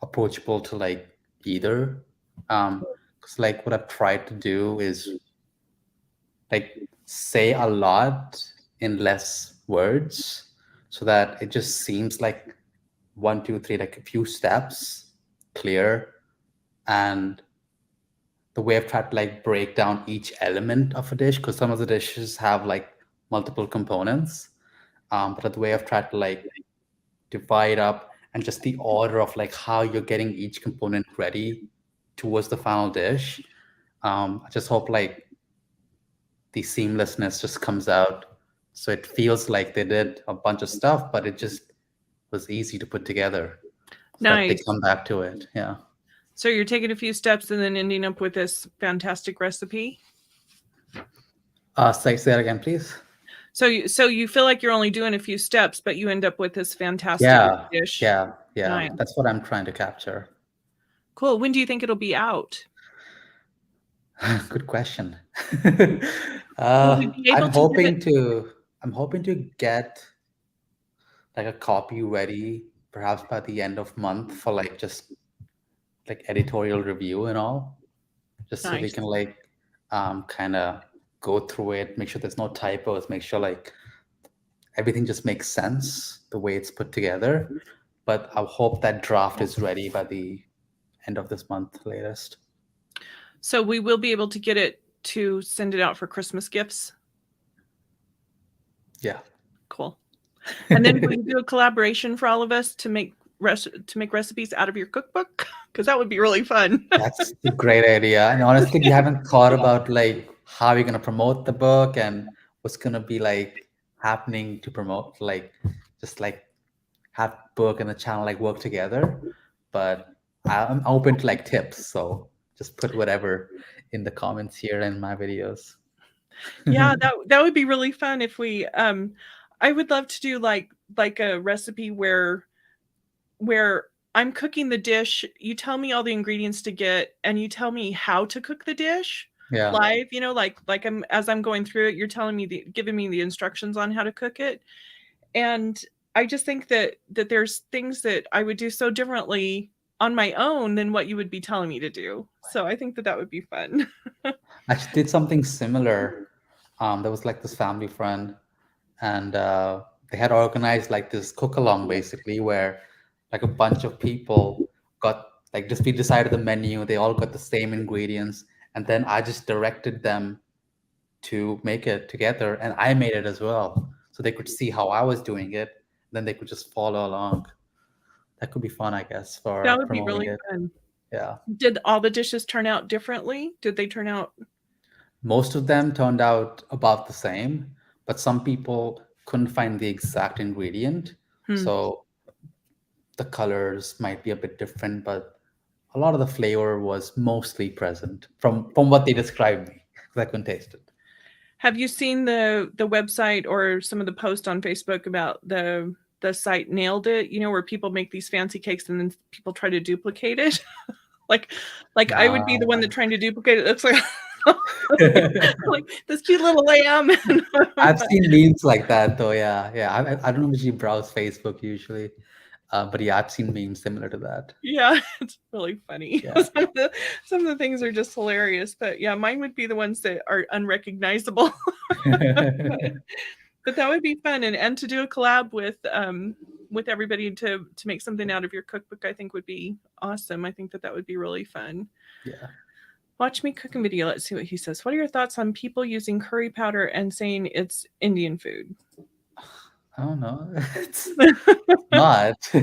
Speaker 2: approachable to like either. Because like what I've tried to do is like say a lot in less words so that it just seems like one, two, three, like a few steps clear. And the way I've tried to like break down each element of a dish, because some of the dishes have like multiple components. But the way I've tried to like divide up and just the order of like how you're getting each component ready towards the final dish. I just hope like the seamlessness just comes out. So it feels like they did a bunch of stuff, but it just was easy to put together so that they
Speaker 1: Nice.
Speaker 2: come back to it. Yeah.
Speaker 1: So you're taking a few steps and then ending up with this fantastic recipe.
Speaker 2: Say that again, please.
Speaker 1: So you feel like you're only doing a few steps, but you end up with this fantastic
Speaker 2: Yeah.
Speaker 1: dish.
Speaker 2: Yeah. Yeah.
Speaker 1: Nice.
Speaker 2: That's what I'm trying to capture.
Speaker 1: Cool. When do you think it'll be out?
Speaker 2: Good question.
Speaker 1: Will we be able
Speaker 2: I'm
Speaker 1: to give it?
Speaker 2: hoping to I'm hoping to get like a copy ready perhaps by the end of month for like just like editorial review and all, just so we
Speaker 1: Nice.
Speaker 2: can like kind of go through it, make sure there's no typos, make sure like everything just makes sense the way it's put together. But I hope that draft is ready by the end of this month latest.
Speaker 1: So we will be able to get it to send it out for Christmas gifts.
Speaker 2: Yeah.
Speaker 1: Cool. And then will you do a collaboration for all of us to make recipes out of your cookbook? Because that would be really fun.
Speaker 2: That's a great idea. And honestly, we haven't thought about like how we're gonna promote the book and what's gonna be like happening to promote, like just like have book and the channel like work together. But I'm open to like tips, so just put whatever in the comments here in my videos.
Speaker 1: Yeah, that would be really fun if we I would love to do like a recipe where I'm cooking the dish, you tell me all the ingredients to get and you tell me how to cook the dish
Speaker 2: Yeah.
Speaker 1: live, like I'm as I'm going through it, you're telling me giving me the instructions on how to cook it. And I just think that there's things that I would do so differently on my own than what you would be telling me to do. So I think that would be fun.
Speaker 2: I actually did something similar. There was like this family friend, and they had organized like this cook along basically, where like a bunch of people got like just we decided the menu. They all got the same ingredients, and then I just directed them to make it together, and I made it as well, so they could see how I was doing it. Then they could just follow along. That could be fun, I guess,
Speaker 1: That
Speaker 2: for
Speaker 1: would be
Speaker 2: promoting
Speaker 1: really
Speaker 2: it.
Speaker 1: fun.
Speaker 2: Yeah.
Speaker 1: Did all the dishes turn out differently? Did they turn out?
Speaker 2: Most of them turned out about the same, but some people couldn't find the exact ingredient.
Speaker 1: Hmm.
Speaker 2: So the colors might be a bit different, but a lot of the flavor was mostly present from what they described me, because I couldn't taste it.
Speaker 1: Have you seen the website or some of the posts on Facebook about the site Nailed It? You know, where people make these fancy cakes and then people try to duplicate it. like like I would be the one that trying to duplicate it. Looks like like this cute little lamb.
Speaker 2: I've seen memes like that though. Yeah, yeah. I don't usually browse Facebook usually, but yeah, I've seen memes similar to that.
Speaker 1: Yeah, it's really funny.
Speaker 2: Yeah.
Speaker 1: Some of the things are just hilarious, but yeah, mine would be the ones that are unrecognizable. But that would be fun, and to do a collab with everybody to make something out of your cookbook, I think would be awesome. I think that would be really fun.
Speaker 2: Yeah.
Speaker 1: Watch me cook a video. Let's see what he says. What are your thoughts on people using curry powder and saying it's Indian food?
Speaker 2: I don't know. It's not. It's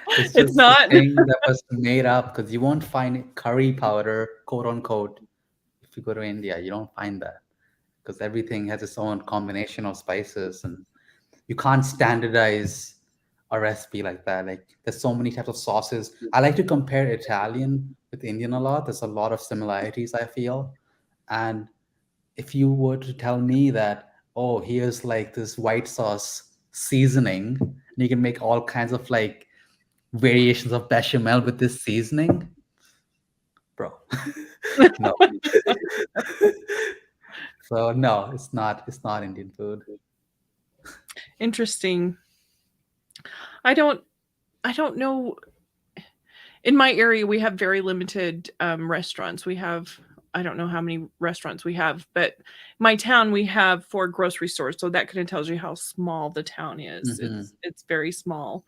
Speaker 1: It's
Speaker 2: just a
Speaker 1: not.
Speaker 2: thing that was made up because you won't find curry powder, quote unquote, if you go to India. You don't find that because everything has its own combination of spices, and you can't standardize a recipe like that. Like there's so many types of sauces. I like to compare Italian with Indian a lot. There's a lot of similarities I feel, and if you were to tell me that, oh, here's like this white sauce seasoning, and you can make all kinds of like variations of bechamel with this seasoning, bro, no. So no, it's not. It's not Indian food.
Speaker 1: Interesting. I don't I don't know. In my area, we have very limited restaurants. We have, I don't know how many restaurants we have, but my town we have 4 grocery stores, so that kind of tells you how small the town is.
Speaker 2: Hmm.
Speaker 1: It's very small,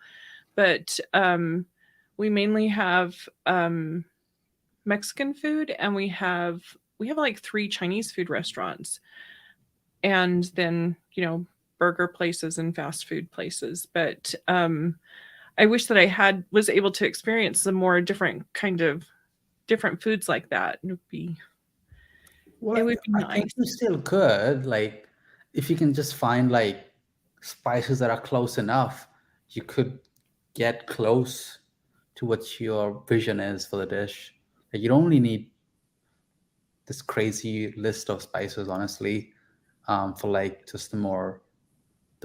Speaker 1: but we mainly have Mexican food, and we have like 3 Chinese food restaurants, and then burger places and fast food places, but I wish that I was able to experience some more different foods like that.
Speaker 2: Well,
Speaker 1: It would be
Speaker 2: I think
Speaker 1: nice.
Speaker 2: you still could. Like, if you can just find like spices that are close enough, you could get close to what your vision is for the dish. Like, you don't really need this crazy list of spices, honestly, for like just the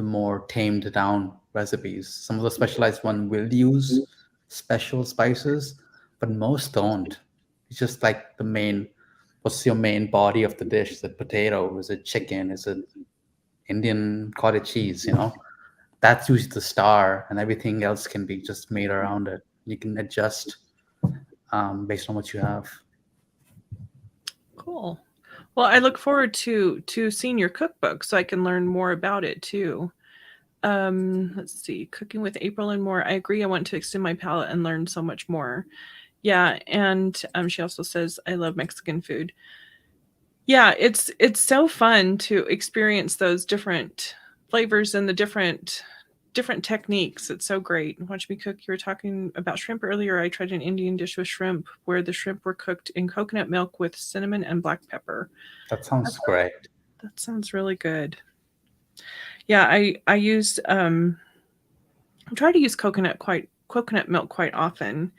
Speaker 2: more tamed down recipes. Some of the specialized one will use special spices, but most don't. It's just like the main. What's your main body of the dish? Is it potato? Is it chicken? Is it Indian cottage cheese? That's usually the star, and everything else can be just made around it. You can adjust based on what you have.
Speaker 1: Cool. Well, I look forward to seeing your cookbook so I can learn more about it too. Let's see, cooking with April and more. I agree. I want to extend my palate and learn so much more. Yeah, and she also says I love Mexican food. Yeah, it's so fun to experience those different flavors and the different techniques. It's so great. Watch me cook. You were talking about shrimp earlier. I tried an Indian dish with shrimp where the shrimp were cooked in coconut milk with cinnamon and black pepper.
Speaker 2: That sounds great.
Speaker 1: That sounds really good. Yeah, I use I try to use coconut milk quite often,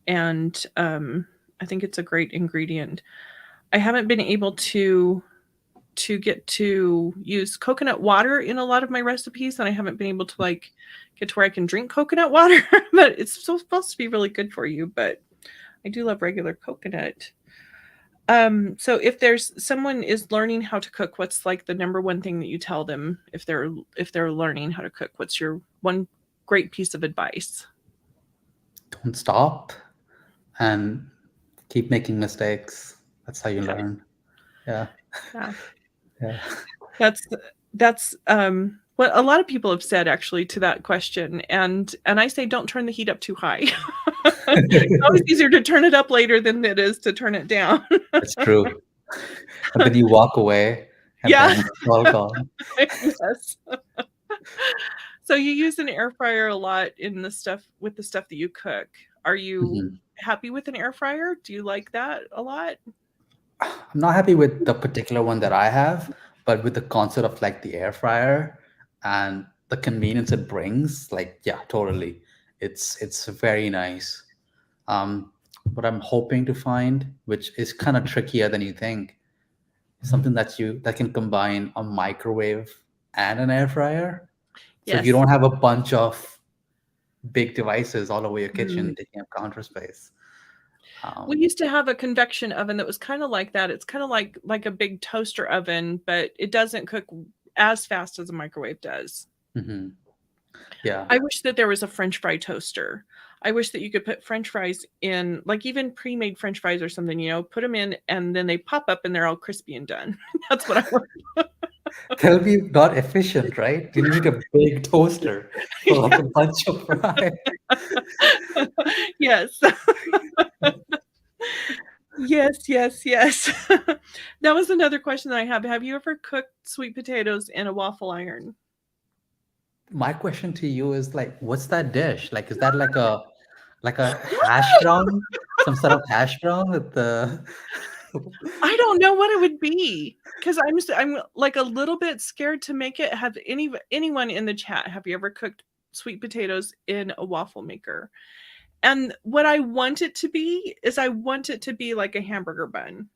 Speaker 1: and I think it's a great ingredient. I haven't been able to get to use coconut water in a lot of my recipes, and I haven't been able to like get to where I can drink coconut water, but it's still supposed to be really good for you. But I do love regular coconut. So if there's someone is learning how to cook, what's like the number one thing that you tell them if they're learning how to cook? What's your one great piece of advice?
Speaker 2: Don't stop and keep making mistakes. That's how you
Speaker 1: Okay.
Speaker 2: learn. Yeah.
Speaker 1: Yeah.
Speaker 2: Yeah.
Speaker 1: That's what a lot of people have said actually to that question, and I say don't turn the heat up too high. It's always easier to turn it up later than it is to turn it down.
Speaker 2: That's true. And then you walk away, and
Speaker 1: Yeah.
Speaker 2: then it's all gone.
Speaker 1: Yes. So you use an air fryer a lot in the stuff that you cook. Are you
Speaker 2: Mhm.
Speaker 1: happy with an air fryer? Do you like that a lot?
Speaker 2: I'm not happy with the particular one that I have, but with the concept of like the air fryer and the convenience it brings, like, yeah, totally. It's very nice. Um, what I'm hoping to find, which is kind of trickier than you think, is something that can combine a microwave and an air fryer. So you
Speaker 1: Yes.
Speaker 2: don't have a bunch of big devices all over your
Speaker 1: Mm.
Speaker 2: kitchen taking up counter space.
Speaker 1: We
Speaker 2: Um,
Speaker 1: used to have a convection oven that was kind of like that. It's kind of like a big toaster oven, but it doesn't cook as fast as a microwave does.
Speaker 2: mhm. Yeah.
Speaker 1: I wish that there was a French fry toaster. I wish that you could put French fries in, like even pre-made French fries or something, put them in and then they pop up and they're all crispy and done. That's what I want.
Speaker 2: That'll be not efficient, right? You need a big toaster for like a bunch of fries.
Speaker 1: Yes. Yes, yes, yes. That was another question that I have. Have you ever cooked sweet potatoes in a waffle iron?
Speaker 2: My question to you is like, what's that dish? Like, is that like a hash brown? Some sort of hash brown with the
Speaker 1: I don't know what it would be because I'm like a little bit scared to make it. Have anyone in the chat, have you ever cooked sweet potatoes in a waffle maker? And what I want it to be is I want it to be like a hamburger bun.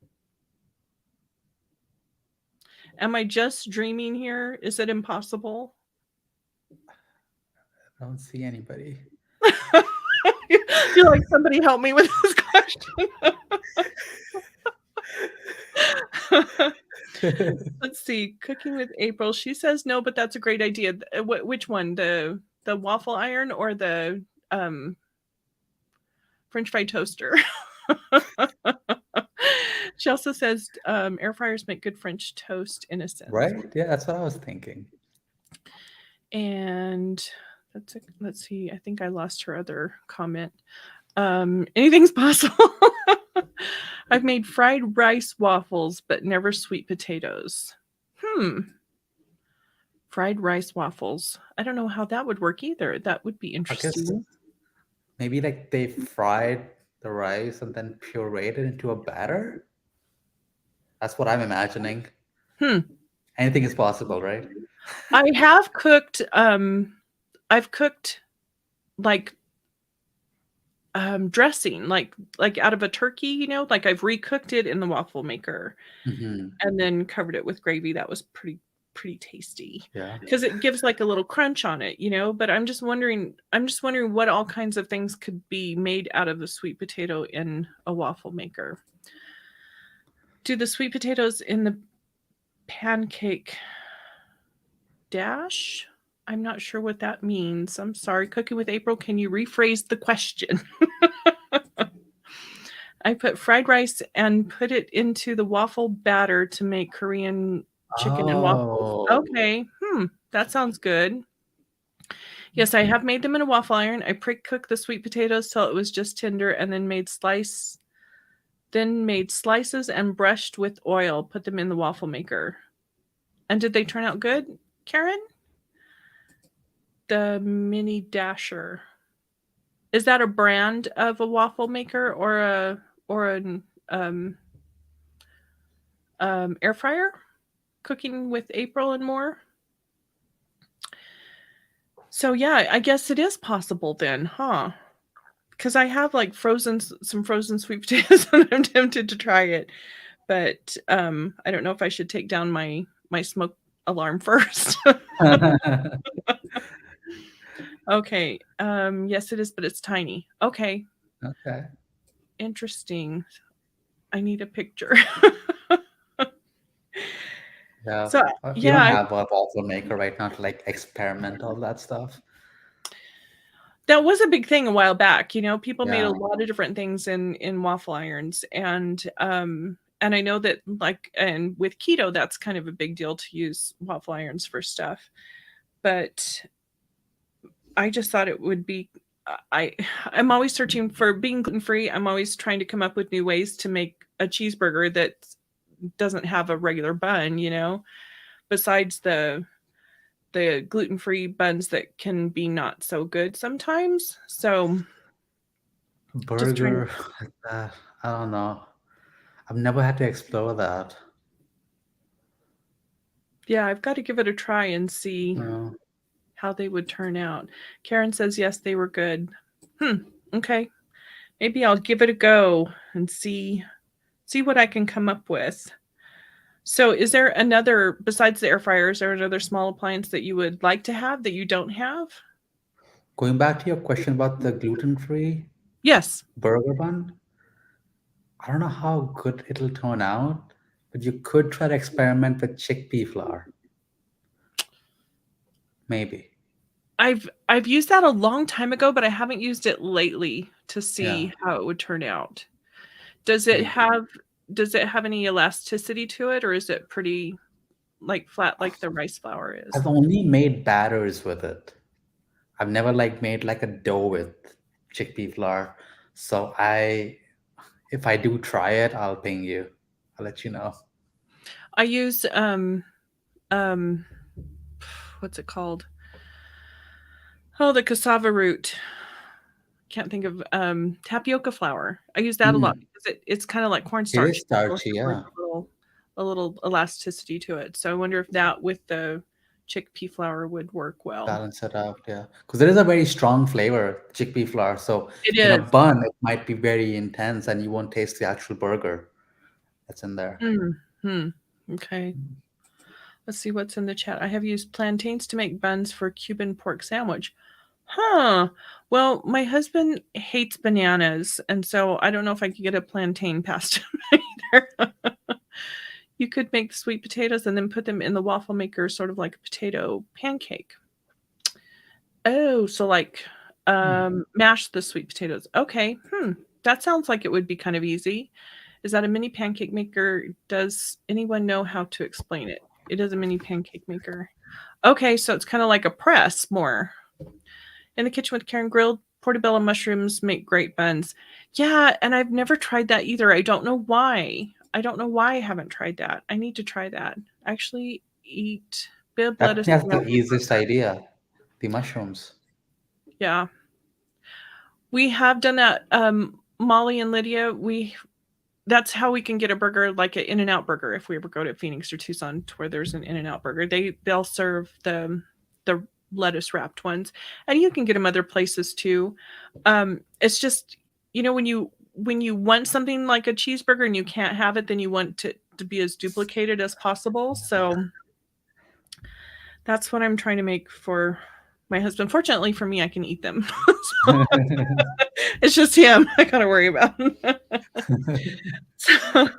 Speaker 1: Am I just dreaming here? Is it impossible?
Speaker 2: I don't see anybody.
Speaker 1: You're like, somebody help me with this question. Let's see. Cooking with April. She says no, but that's a great idea. Which one? The waffle iron or the French fry toaster? She also says air fryers make good French toast in a sense.
Speaker 2: Right? Yeah, that's what I was thinking.
Speaker 1: And let's see. I think I lost her other comment. Anything's possible. I've made fried rice waffles, but never sweet potatoes. Fried rice waffles. I don't know how that would work either. That would be
Speaker 2: I guess
Speaker 1: interesting.
Speaker 2: maybe like they fried the rice and then pureed it into a batter. That's what I'm imagining.
Speaker 1: Hmm.
Speaker 2: Anything is possible, right?
Speaker 1: I have cooked, I've cooked like dressing, like out of a turkey, like I've recooked it in the waffle maker
Speaker 2: Hmm.
Speaker 1: and then covered it with gravy. That was pretty tasty
Speaker 2: Yeah.
Speaker 1: because it gives like a little crunch on it, but I'm just wondering what all kinds of things could be made out of the sweet potato in a waffle maker. Do the sweet potatoes in the pancake dash? I'm not sure what that means. I'm sorry. Cooking with April, can you rephrase the question? I put fried rice and put it into the waffle batter to make Korean chicken and waffles.
Speaker 2: Oh.
Speaker 1: Okay. That sounds good. Yes, I have made them in a waffle iron. I pre-cooked the sweet potatoes till it was just tender and then made slices and brushed with oil, put them in the waffle maker. And did they turn out good, Karen? The mini dasher. Is that a brand of a waffle maker or an air fryer? Cooking with April and more. So yeah, I guess it is possible then, huh? Because I have like some frozen sweet potatoes, and I'm tempted to try it, but I don't know if I should take down my smoke alarm first. Okay. Yes, it is, but it's tiny. Okay.
Speaker 2: Okay.
Speaker 1: Interesting. I need a picture.
Speaker 2: Yeah.
Speaker 1: So
Speaker 2: We don't
Speaker 1: yeah,
Speaker 2: have a waffle maker right now to like experiment all that stuff.
Speaker 1: that was a big thing a while back. People made a
Speaker 2: Yeah.
Speaker 1: lot of different things in waffle irons, and I know that and with keto, that's kind of a big deal to use waffle irons for stuff. But I just thought it would be. I I'm always searching for being gluten free. I'm always trying to come up with new ways to make a cheeseburger that doesn't have a regular bun. Besides the gluten-free buns that can be not so good sometimes. So just trying to,
Speaker 2: Burger like that. I don't know. I've never had to explore that.
Speaker 1: yeah, I've got to give it a try and see
Speaker 2: No.
Speaker 1: how they would turn out. Karen says yes, they were good. Okay. Maybe I'll give it a go and see what I can come up with. So is there another besides the air fryer, is there another small appliance that you would like to have that you don't have?
Speaker 2: Going back to your question about the gluten-free
Speaker 1: Yes.
Speaker 2: burger bun, I don't know how good it'll turn out, but you could try to experiment with chickpea flour. Maybe.
Speaker 1: I've used that a long time ago, but I haven't used it lately to
Speaker 2: Yeah,
Speaker 1: see how it would turn out. Does it
Speaker 2: maybe.
Speaker 1: have does it have any elasticity to it, or is it pretty, like, flat like the rice flour is?
Speaker 2: I've only made batters with it. I've never like made like a dough with chickpea flour. So if I do try it, I'll ping you. I'll let you know.
Speaker 1: I use, um, what's it called? Oh, the cassava root. Can't think of, tapioca flour. I use that a lot
Speaker 2: Mm,
Speaker 1: because it's kinda like
Speaker 2: it is
Speaker 1: cornstarch. It'll
Speaker 2: starchy,
Speaker 1: have, like,
Speaker 2: yeah.
Speaker 1: a little elasticity to it. So I wonder if that with the chickpea flour would work well.
Speaker 2: Balance it out, yeah. Because there is a very strong flavor, chickpea flour. So
Speaker 1: It
Speaker 2: in a
Speaker 1: is.
Speaker 2: bun, it might be very intense and you won't taste the actual burger that's in there.
Speaker 1: Hmm. Okay. Let's see what's in the chat. I have used plantains to make buns for Cuban pork sandwich. Huh. Well, my husband hates bananas, and so I don't know if I could get a plantain past him either. You could make sweet potatoes and then put them in the waffle maker, sort of like a potato pancake. Oh, so like
Speaker 2: Hmm.
Speaker 1: mash the sweet potatoes. Okay. That sounds like it would be kind of easy. Is that a mini pancake maker? Does anyone know how to explain it? It is a mini pancake maker. Okay, so it's kind of like a press more. In the kitchen with Karen grilled portobello mushrooms make great buns. Yeah, and I've never tried that either. I don't know why. I don't know why I haven't tried that. I need to try that. Actually eat Bib lettuce
Speaker 2: That's the
Speaker 1: wrap.
Speaker 2: easiest idea. The mushrooms.
Speaker 1: Yeah. We have done that. Molly and Lydia, that's how we can get a burger like an In-N-Out burger if we ever go to Phoenix or Tucson to where there's an In-N-Out burger. They'll serve the lettuce wrapped ones, and you can get them other places too. It's just, when you want something like a cheeseburger and you can't have it, then you want to be as duplicated as possible. So that's what I'm trying to make for my husband. Fortunately for me, I can eat them. So it's just him I gotta worry about. So,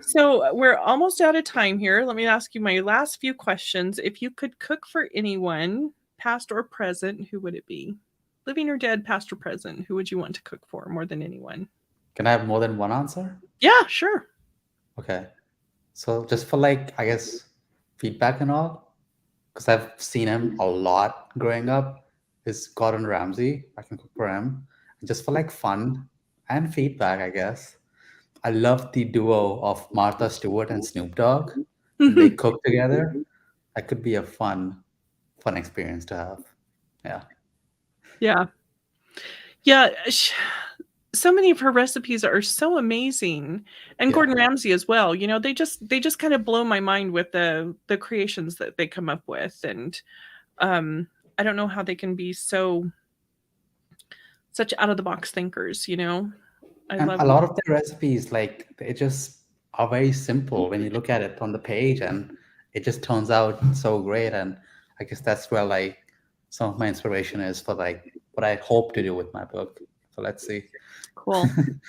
Speaker 1: so we're almost out of time here. Let me ask you my last few questions. If you could cook for anyone, past or present, who would it be? Living or dead, past or present, who would you want to cook for more than anyone?
Speaker 2: Can I have more than one answer?
Speaker 1: Yeah, sure.
Speaker 2: Okay. So just for like, I guess, feedback and all, because I've seen him a lot growing up, is Gordon Ramsay. I can cook for him. And just for like fun and feedback, I guess. I love the duo of Martha Stewart and Snoop Dogg. When they cook together, that could be a fun experience to have. Yeah.
Speaker 1: Yeah. Yeah. So many of her recipes are so amazing, and
Speaker 2: Yeah.
Speaker 1: Gordon Ramsay as well. They just kind of blow my mind with the creations that they come up with, and um I don't know how they can be such out of the box thinkers. I
Speaker 2: And
Speaker 1: love
Speaker 2: a lot of the recipes, like they just are very simple when you look at it on the page, and it just turns out so great. And I guess that's where like some of my inspiration is for like what I hope to do with my book. So let's see.
Speaker 1: cool.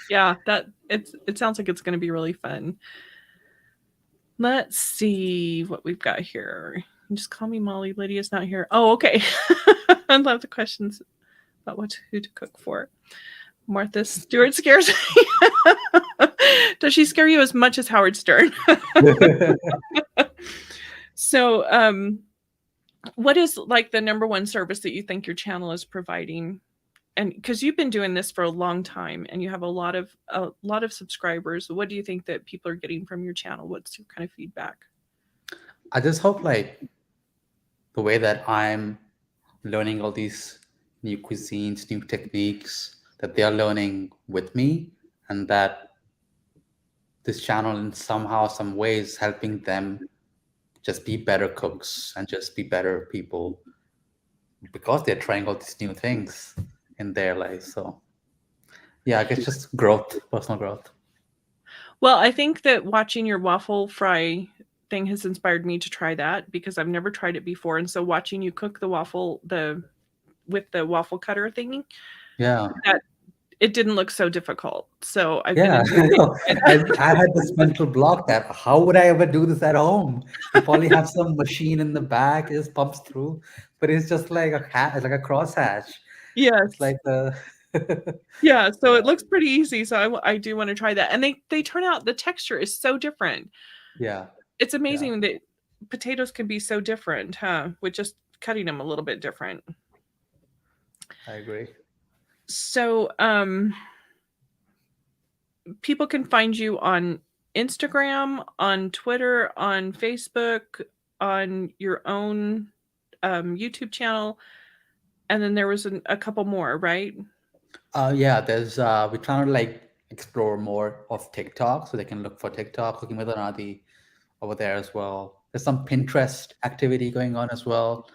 Speaker 1: Yeah, it sounds like it's going to be really fun. Let's see what we've got here. Just call me Molly. Lydia's not here. Oh, okay. I love the questions about who to cook for. Martha Stewart scares me. Does she scare you as much as Howard Stern? So, what is like the number one service that you think your channel is providing? And because you've been doing this for a long time and you have a lot of subscribers, what do you think that people are getting from your channel? What's your kind of feedback?
Speaker 2: I just hope like the way that I'm learning all these new cuisines, new techniques, that they are learning with me, and that this channel in somehow, some ways helping them just be better cooks and just be better people because they're trying all these new things in their life. So yeah, I guess just growth, personal growth.
Speaker 1: Well, I think that watching your waffle fry thing has inspired me to try that because I've never tried it before. And so watching you cook the waffle, with the waffle cutter thingy,
Speaker 2: Yeah.
Speaker 1: that it didn't look so difficult. So I've been
Speaker 2: Yeah.
Speaker 1: enjoying
Speaker 2: I had this mental block that how would I ever do this at home? You probably have some machine in the back, it just pumps through, but it's just like it's like a crosshatch. It's
Speaker 1: Yes.
Speaker 2: like the
Speaker 1: Yeah, so
Speaker 2: yeah,
Speaker 1: it looks pretty easy, so I do wanna try that, and they turn out the texture is so different.
Speaker 2: yeah,
Speaker 1: It's
Speaker 2: yeah.
Speaker 1: amazing that potatoes can be so different, huh, with just cutting them a little bit different.
Speaker 2: I agree.
Speaker 1: So, people can find you on Instagram, on Twitter, on Facebook, on your own, YouTube channel, and then there was a couple more, right?
Speaker 2: Yeah, there's we're trying to like explore more of TikTok, so they can look for TikTok, cooking with Anadi over there as well. There's some Pinterest activity going on as well.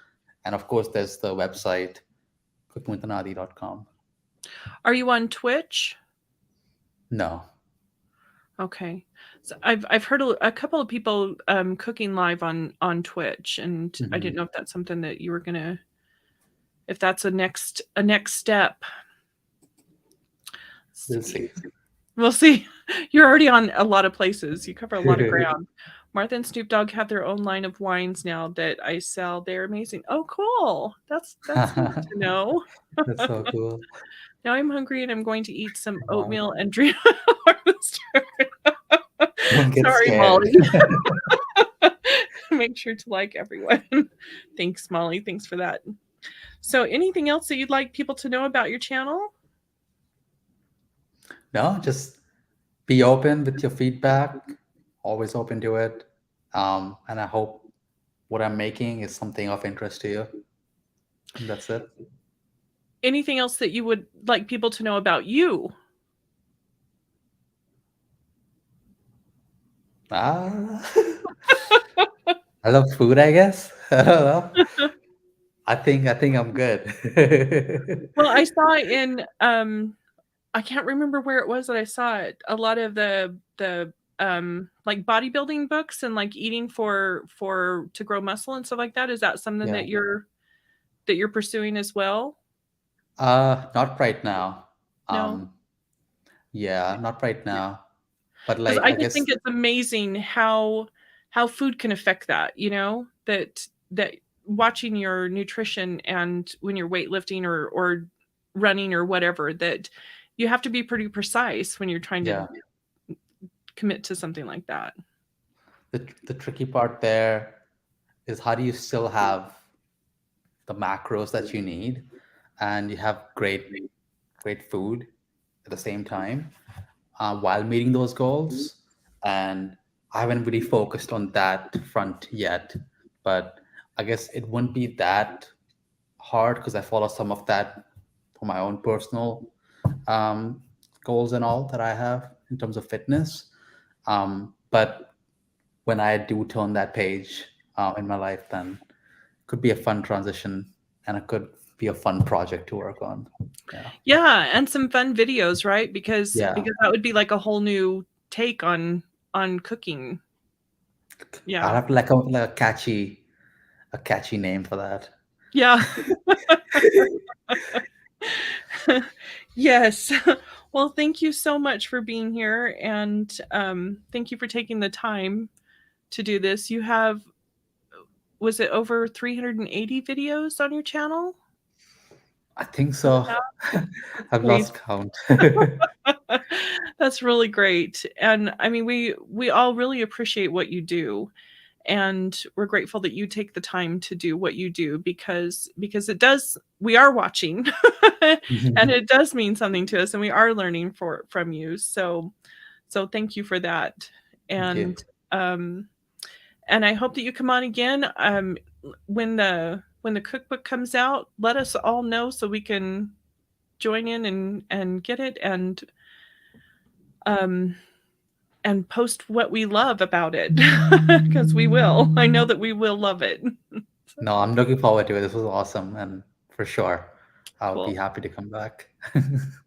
Speaker 2: And of course there's the website cookingwithanadi.com.
Speaker 1: Are you on Twitch?
Speaker 2: No.
Speaker 1: Okay. So I've heard a couple of people cooking live on Twitch, and I
Speaker 2: Hmm.
Speaker 1: didn't know if that's something that you were gonna, if that's a next step. Let's
Speaker 2: We'll
Speaker 1: see.
Speaker 2: see.
Speaker 1: We'll see. You're already on a lot of places. You cover a lot of ground. Martha and Snoop Dogg have their own line of wines now that I sell. They're amazing. Oh, cool. That's neat to know.
Speaker 2: That's so cool.
Speaker 1: Now I'm hungry and I'm going to eat some
Speaker 2: Wow.
Speaker 1: oatmeal and drink harvester.
Speaker 2: Don't get
Speaker 1: Sorry,
Speaker 2: scared.
Speaker 1: Molly. Make sure to like everyone. Thanks, Molly. Thanks for that. So, anything else that you'd like people to know about your channel?
Speaker 2: No, just be open with your feedback. Always open to it. And I hope what I'm making is something of interest to you. And that's it.
Speaker 1: Anything else that you would like people to know about you?
Speaker 2: Ah, I love food, I guess. I don't know. I think I'm good.
Speaker 1: Well, I saw in I can't remember where it was that I saw it. A lot of the like bodybuilding books and like eating for to grow muscle and stuff like that. Is that something
Speaker 2: Yeah.
Speaker 1: that you're pursuing as well?
Speaker 2: Not right now.
Speaker 1: No.
Speaker 2: Um, yeah, not right now. But
Speaker 1: Because
Speaker 2: like,
Speaker 1: I
Speaker 2: I
Speaker 1: just
Speaker 2: guess,
Speaker 1: think it's amazing how food can affect that, you know? That watching your nutrition and when you're weightlifting or running or whatever, that you have to be pretty precise when you're trying to
Speaker 2: yeah,
Speaker 1: commit to something like that.
Speaker 2: the tricky part there is how do you still have the macros that you need and you have great food at the same time while meeting those goals. And I haven't really focused on that front yet, but I guess it wouldn't be that hard because I follow some of that for my own personal um, goals and all that I have in terms of fitness. But when I do turn that page in my life, then it could be a fun transition and it could be a fun project to work on. Yeah.
Speaker 1: Yeah, and some fun videos, right?
Speaker 2: Yeah.
Speaker 1: Because that would be like a whole new take on cooking.
Speaker 2: I'll
Speaker 1: Yeah.
Speaker 2: have like a catchy name for that.
Speaker 1: Yeah. Yes. Well, thank you so much for being here, and thank you for taking the time to do this. You have, was it over 380 videos on your channel?
Speaker 2: I think so.
Speaker 1: That's
Speaker 2: I've
Speaker 1: crazy.
Speaker 2: lost count.
Speaker 1: That's really great. And I mean, we all really appreciate what you do. And we're grateful that you take the time to do what you do because it does, we are watching and it does mean something to us and we are learning from you. So thank you for that.
Speaker 2: Thank you.
Speaker 1: Um and I hope that you come on again when the cookbook comes out. Let us all know so we can join in and get it um and post what we love about it because we will. I know that we will love it.
Speaker 2: No, I'm looking forward to it. This was awesome, and for sure, I'll be
Speaker 1: Cool.
Speaker 2: happy to come back.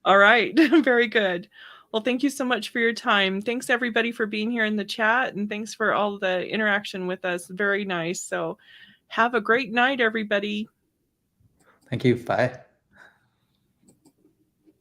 Speaker 1: All right. Very good. Well, thank you so much for your time. Thanks everybody for being here in the chat and thanks for all the interaction with us. Very nice. So have a great night, everybody.
Speaker 2: Thank you. Bye.